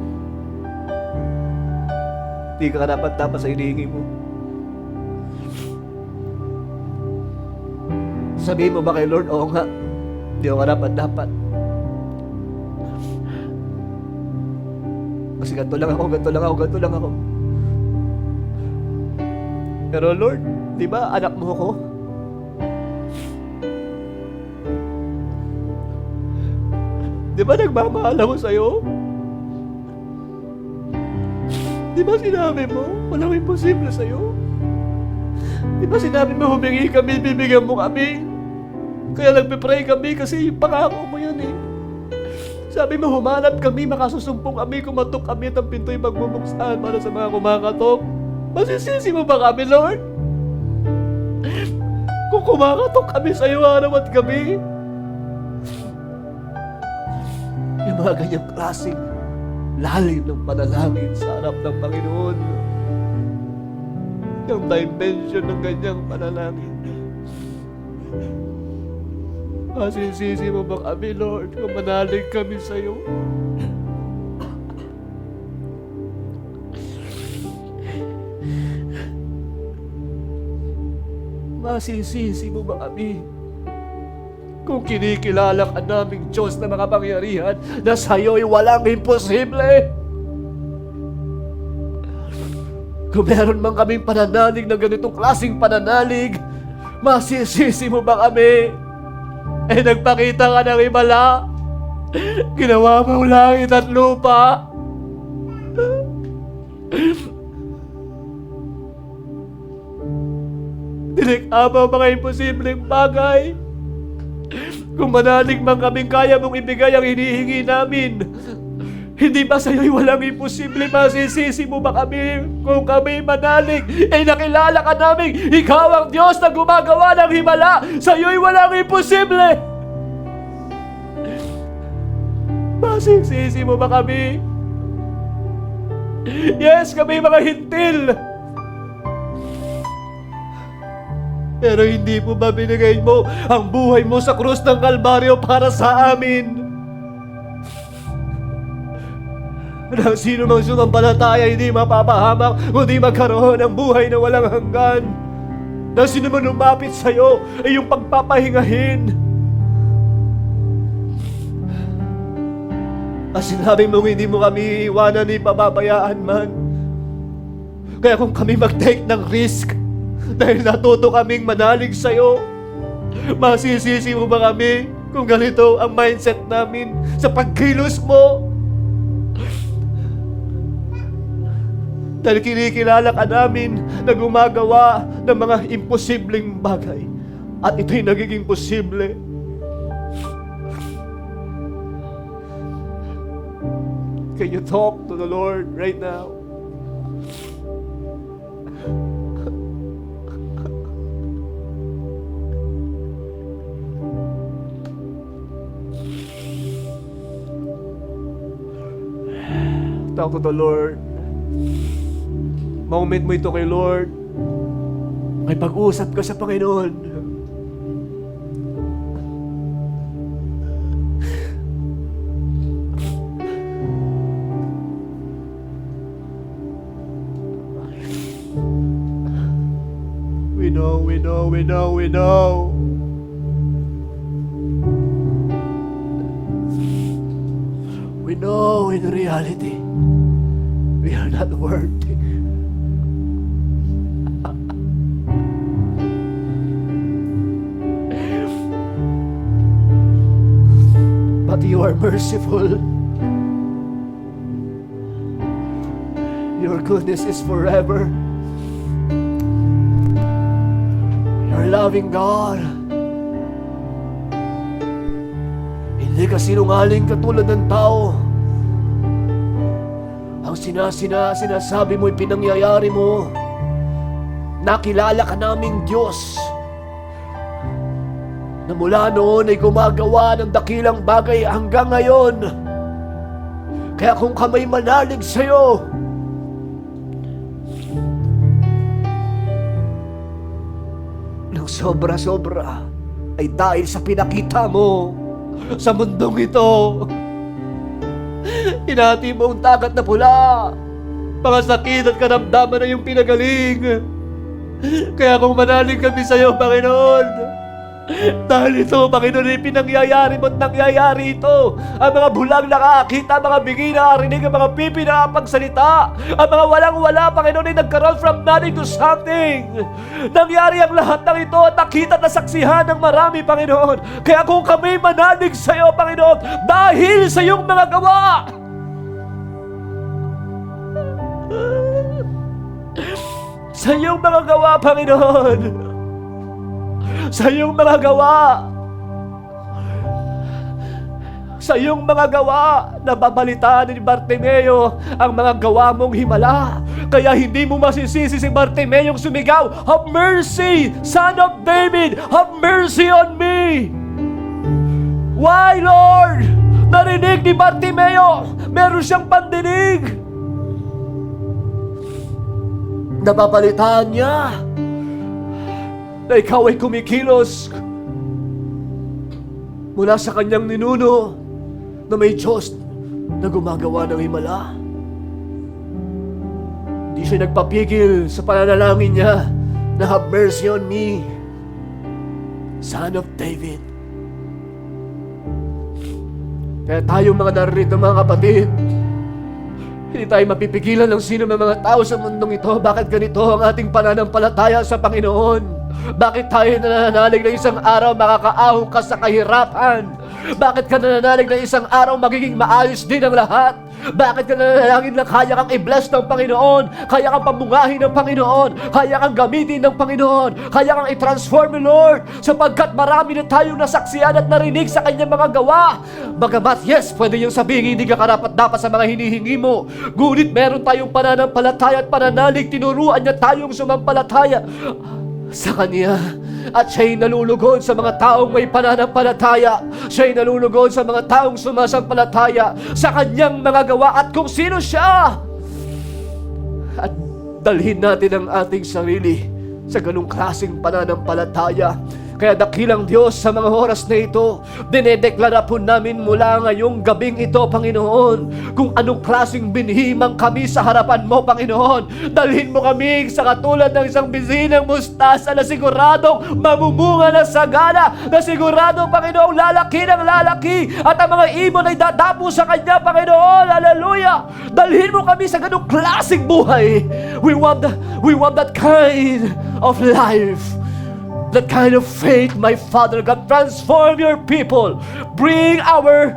Hindi ka dapat sa hinihingi mo. Sabihin mo ba kay Lord, oo nga, hindi ako dapat. Kasi ganito lang ako. Pero Lord, di ba anak mo ako? Di ba nagmamahal ako sa'yo? Di ba sinabi mo, walang imposible sa'yo? Di ba sinabi mo, humingi kami, bibigyan mo kami? Kaya nagpe-pray kami kasi yung pangako mo yan eh. Sabi mo, humanap kami, makasusumpong kami, kumatok kami at ang pinto'y magbubuksan para sa mga kumakatok. Masisisi mo ba kami, Lord? Kung kumakatok kami sa iyo araw at gabi, yung mga ganyang klaseng lalim ng panalangin sa harap ng Panginoon. Yung dimension ng ganyang panalangin. Masisisi mo ba kami, Lord, kung manalig kami sa iyo? Masisisi mo ba kami kung kinikilala ka naming Diyos na makapangyarihan na sa iyo'y walang imposible? Kung meron man kaming pananalig na ganitong klaseng pananalig, masisisi mo ba kami? Eh, nagpakita ka ng himala. Ginawa mong langit at lupa. Dinikha mo ang mga imposibleng bagay. Kung manalig man kaming kaya mong ibigay ang hinihingi namin, hindi ba sa'yo'y walang imposible? Masisisi mo ba kami kung kami manalig? Eh nakilala ka namin, ikaw ang Diyos na gumagawa ng himala. Sa'yo'y walang imposible. Masisisi mo ba kami? Yes, kami mga hintil. Pero hindi mo ba binigay mo ang buhay mo sa krus ng Kalbaryo para sa amin? Na sino mang sumampalataya hindi mapapahamak, kundi magkaroon ng buhay na walang hanggan. Na sino man lumapit sa'yo ay yung pagpapahingahin. At sinabi mong hindi mo kami iwanan ni pababayaan man. Kaya kung kami mag-take ng risk, dahil natuto kaming manalig sa'yo, masisisi mo ba kami kung ganito ang mindset namin sa pagkilos mo? Dahil kinikilala ka namin na gumagawa ng mga imposibleng bagay. At ito'y nagiging posible. Can you talk to the Lord right now? Talk to the Lord. Moment mo ito kay Lord. May pag-usap ka sa Panginoon. We know. We know in reality, we are not worthy. But you are merciful. Your goodness is forever. You're loving God. Hindi ka sinungaling katulad ng tao. Ang sinasabi mo'y pinangyayari mo. Nakilala ka naming Diyos na mula noon ay gumagawa ng dakilang bagay hanggang ngayon. Kaya kung ka may manalig sa'yo, ng sobra-sobra ay dahil sa pinakita mo sa mundong ito. Hinati mo ang tagat na pula. Mga sakit at karamdaman na yung pinagaling. Kaya kung manalig kami sa iyo, Panginoon, dahil ito, Panginoon, ay pinangyayari mo at nangyayari ito. Ang mga bulang nakakita, mga bingi nakarinig, ang mga pipi nakapagsalita, ang mga walang-wala, Panginoon, ay nagkaroon from nothing to something. Nangyari ang lahat ng ito at nakita at nasaksihan ng marami, Panginoon. Kaya kung kami manalig sa iyo, Panginoon, dahil sa iyong mga gawa, sa iyong mga gawa, Panginoon, sa iyong mga gawa, sa iyong mga gawa, nababalitaan ni Bartimeo ang mga gawa mong himala. Kaya hindi mo masisisi si Bartimeo sumigaw, "Have mercy, Son of David, have mercy on me." Why, Lord? Narinig ni Bartimeo, meron siyang pandinig. Nababalitaan niya na ikaw ay kumikilos mula sa kanyang ninuno na may Diyos na gumagawa ng himala. Hindi siya nagpapigil sa pananalangin niya na have mercy on me, Son of David. Kaya tayong mga narito, mga kapatid, hindi tayo mapipigilan ng sino ng mga tao sa mundong ito. Bakit ganito ang ating pananampalataya sa Panginoon? Bakit tayo nananalig na isang araw makakaahon ka sa kahirapan? Bakit ka nananalig na isang araw magiging maayos din ang lahat? Bakit ka nananalangin na kaya kang i-bless ng Panginoon? Kaya kang pamungahin ng Panginoon? Kaya kang gamitin ng Panginoon? Kaya kang i-transform ni Lord? Sapagkat marami na tayong nasaksiyan at narinig sa kanyang mga gawa. Bagamat yes, pwede yung sabihin hindi ka karapat-dapat sa mga hinihingi mo. Ngunit meron tayong pananampalataya at pananalig. Tinuruan niya tayong sumampalataya sa Kanya. At siya'y nalulugod sa mga taong may pananampalataya. Siya'y nalulugod sa mga taong sumasampalataya sa Kanyang mga gawa at kung sino siya. At dalhin natin ang ating sarili sa ganung klaseng pananampalataya. Kaya dakilang Diyos, sa mga oras na ito, dinedeklara po namin mula ngayong gabing ito, Panginoon, kung anong klaseng binhimang kami sa harapan mo, Panginoon. Dalhin mo kami sa katulad ng isang bisinang mustasa na siguradong mamumunga na sagana, na siguradong, Panginoon, lalaki ng lalaki, at ang mga ibon ay dadapo sa Kanya, Panginoon. Hallelujah! Dalhin mo kami sa ganung klaseng buhay. We want that kind of life. That kind of faith, my Father God. Transform your people. Bring our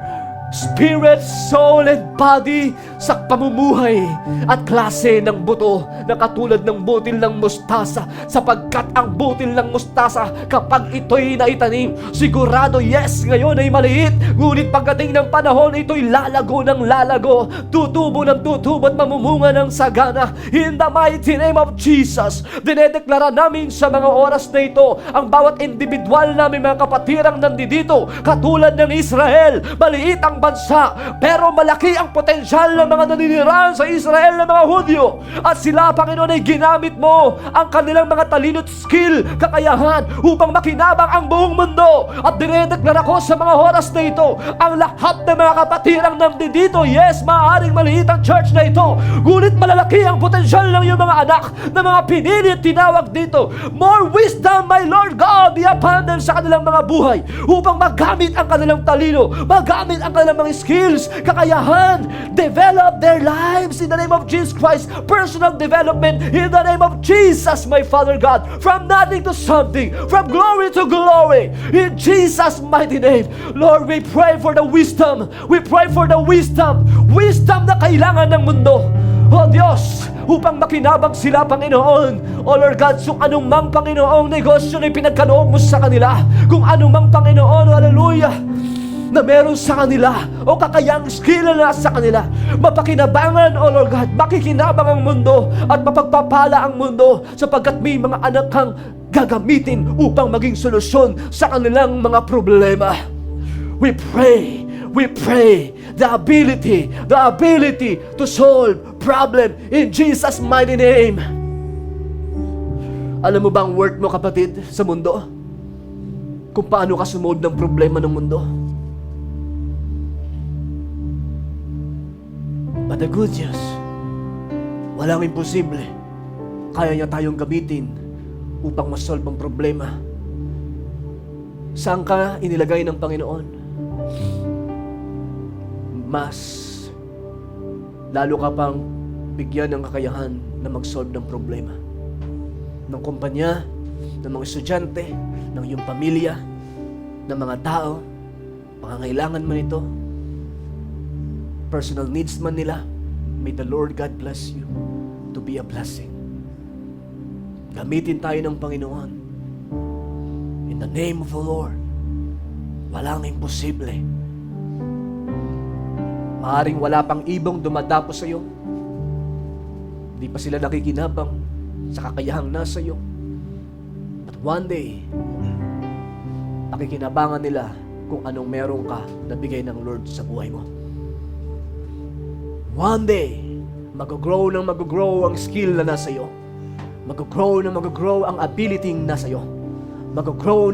spirit, soul, and body sa pamumuhay at klase ng buto na katulad ng butil ng mustasa, sapagkat ang butil ng mustasa kapag ito'y naitanim, sigurado yes, ngayon ay maliit, ngunit pagdating ng panahon ito'y lalago ng lalago, tutubo ng tutubo at mamumunga ng sagana. In the mighty name of Jesus, dinedeklara namin sa mga oras na ito ang bawat individual namin mga kapatirang nandito, katulad ng Israel, maliit ang bansa pero malaki ang potensyal ng mga naninirahan sa Israel ng mga Hudyo, at sila, Panginoon, ay ginamit mo ang kanilang mga talino at skill, kakayahan upang makinabang ang buong mundo. At dinedeklara ko sa mga oras na ito, ang lahat ng mga kapatirang nandito, yes, maaaring maliit ang church na ito, ngunit malalaki ang potensyal ng iyong mga anak na mga pinili at tinawag dito. More wisdom, my Lord God, be upon them sa kanilang mga buhay upang magamit ang kanilang talino, magamit ang kanilang mga skills, kakayahan, develop their lives in the name of Jesus Christ, personal development in the name of Jesus, my Father God, from nothing to something, from glory to glory, in Jesus' mighty name. Lord, we pray for the wisdom, we pray for the wisdom na kailangan ng mundo, oh Diyos, upang makinabang sila, Panginoon. O Lord God, kung anumang Panginoong negosyo na pinagkaloob mo sa kanila, kung anumang Panginoon, hallelujah, na meron sa kanila o kakayang skill na sa kanila, mapakinabangan, O Lord God, makikinabang ang mundo at mapagpapala ang mundo, sapagkat may mga anak kang gagamitin upang maging solusyon sa kanilang mga problema. We pray the ability to solve problem in Jesus' mighty name. Alam mo ba ang worth mo, kapatid, sa mundo? Kung paano ka sumunod ng problema ng mundo? But the good news, walang imposible. Kaya niya tayong gamitin upang masolve ang problema. Saan ka inilagay ng Panginoon? Mas lalo ka pang bigyan ng kakayahan na mag-solve ng problema. Ng kumpanya, ng mga estudyante, ng iyong pamilya, ng mga tao, pangangailangan man ito, personal needs man nila, may the Lord God bless you to be a blessing. Gamitin tayo ng Panginoon. In the name of the Lord, walang imposible. Maaring wala pang ibong dumadapo sa iyo. Hindi pa sila nakikinabang sa kakayahang nasa iyo. But one day, pakikinabangan nila kung anong meron ka na bigay ng Lord sa buhay mo. One day, mag-grow ang skill na nasa iyo. Mag-grow ang ability na nasa iyo. Mag-grow.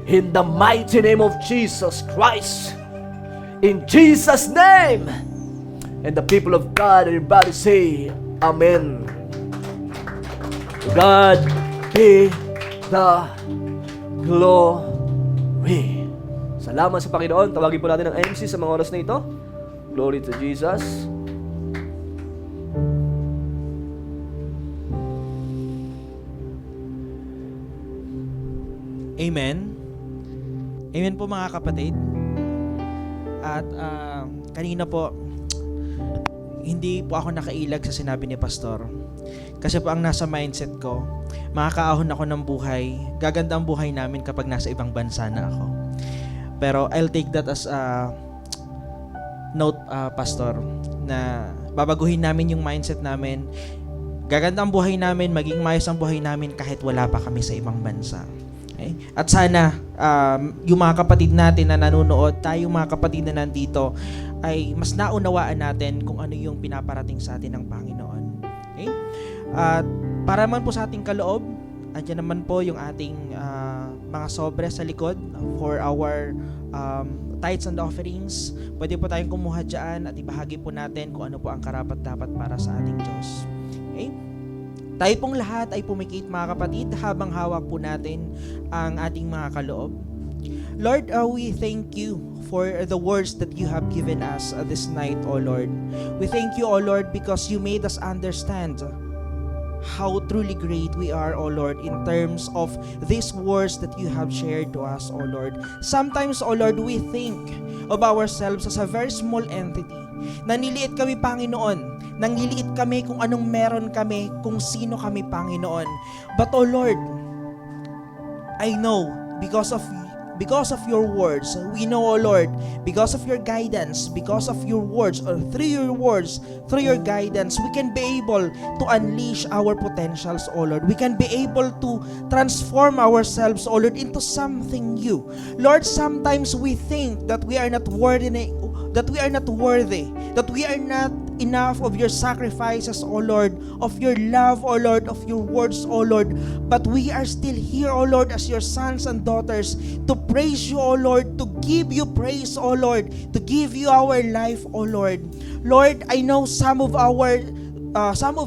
In the mighty name of Jesus Christ. In Jesus' name. And the people of God, everybody say, Amen. To God be the glory. Salamat sa Panginoon. Tawagin po natin ang MC sa mga oras na ito. Glory to Jesus. Amen. Amen po, mga kapatid. At kanina po, hindi po ako nakailag sa sinabi ni Pastor. Kasi po ang nasa mindset ko, makakaahon ako ng buhay, gaganda ang buhay namin kapag nasa ibang bansa na ako. Pero I'll take that as a note, Pastor, na babaguhin namin yung mindset namin. Gaganda ang buhay namin, maging maayos ang buhay namin kahit wala pa kami sa ibang bansa. Okay? At sana yung mga kapatid natin na nanonood, tayo mga kapatid na nandito, ay mas naunawaan natin kung ano yung pinaparating sa atin ng Panginoon. Okay? At para naman po sa ating kaloob, andyan naman po yung ating mga sobre sa likod for our tithes and offerings. Pwede po tayong kumuha dyan at ibahagi po natin kung ano po ang karapat-dapat para sa ating Diyos. Okay? Tayo pong lahat ay pumikit, mga kapatid, habang hawak po natin ang ating mga kaloob. Lord, we thank you for the words that you have given us this night, O Lord. We thank you, O Lord, because you made us understand how truly great we are, O Lord, in terms of these words that you have shared to us, O Lord. Sometimes, O Lord, we think of ourselves as a very small entity. Naniliit kami, Panginoon. Nangliliit kami kung anong meron kami, kung sino kami, Panginoon. But, O Lord, I know because of your words, we know, O Lord, because of your guidance, because of your words, or through your words, through your guidance, we can be able to unleash our potentials, O Lord. We can be able to transform ourselves, O Lord, into something new. Lord, sometimes we think that we are not worthy, that we are not enough of your sacrifices, O Lord, of your love, O Lord, of your words, O Lord. But we are still here, O Lord, as your sons and daughters, to praise you, O Lord, to give you praise, O Lord, to give you our life, O Lord. Lord, I know some of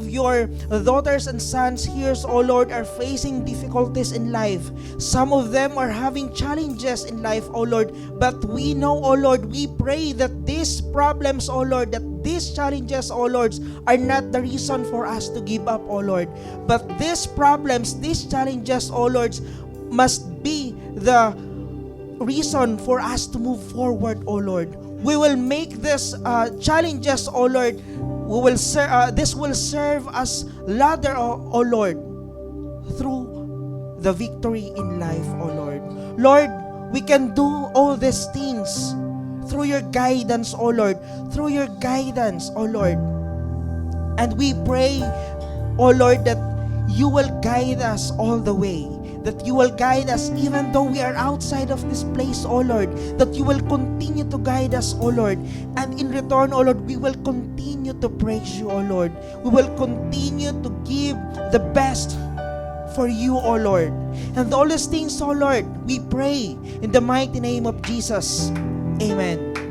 your daughters and sons here, O Lord, are facing difficulties in life. Some of them are having challenges in life, O Lord. But we know, O Lord, we pray that these problems, O Lord, that these challenges, O Lord, are not the reason for us to give up, O Lord. But these problems, these challenges, O Lord, must be the reason for us to move forward, O Lord. We will make these challenges, O Lord, this will serve as ladder, O Lord, through the victory in life, O Lord. Lord, we can do all these things through your guidance, O Lord, through your guidance, O Lord. And we pray, O Lord, that you will guide us all the way, that you will guide us even though we are outside of this place, O Lord, that you will continue to guide us, O Lord. And in return, O Lord, we will continue to praise you, O Lord. We will continue to give the best for you, O Lord. And all these things, O Lord, we pray in the mighty name of Jesus. Amen.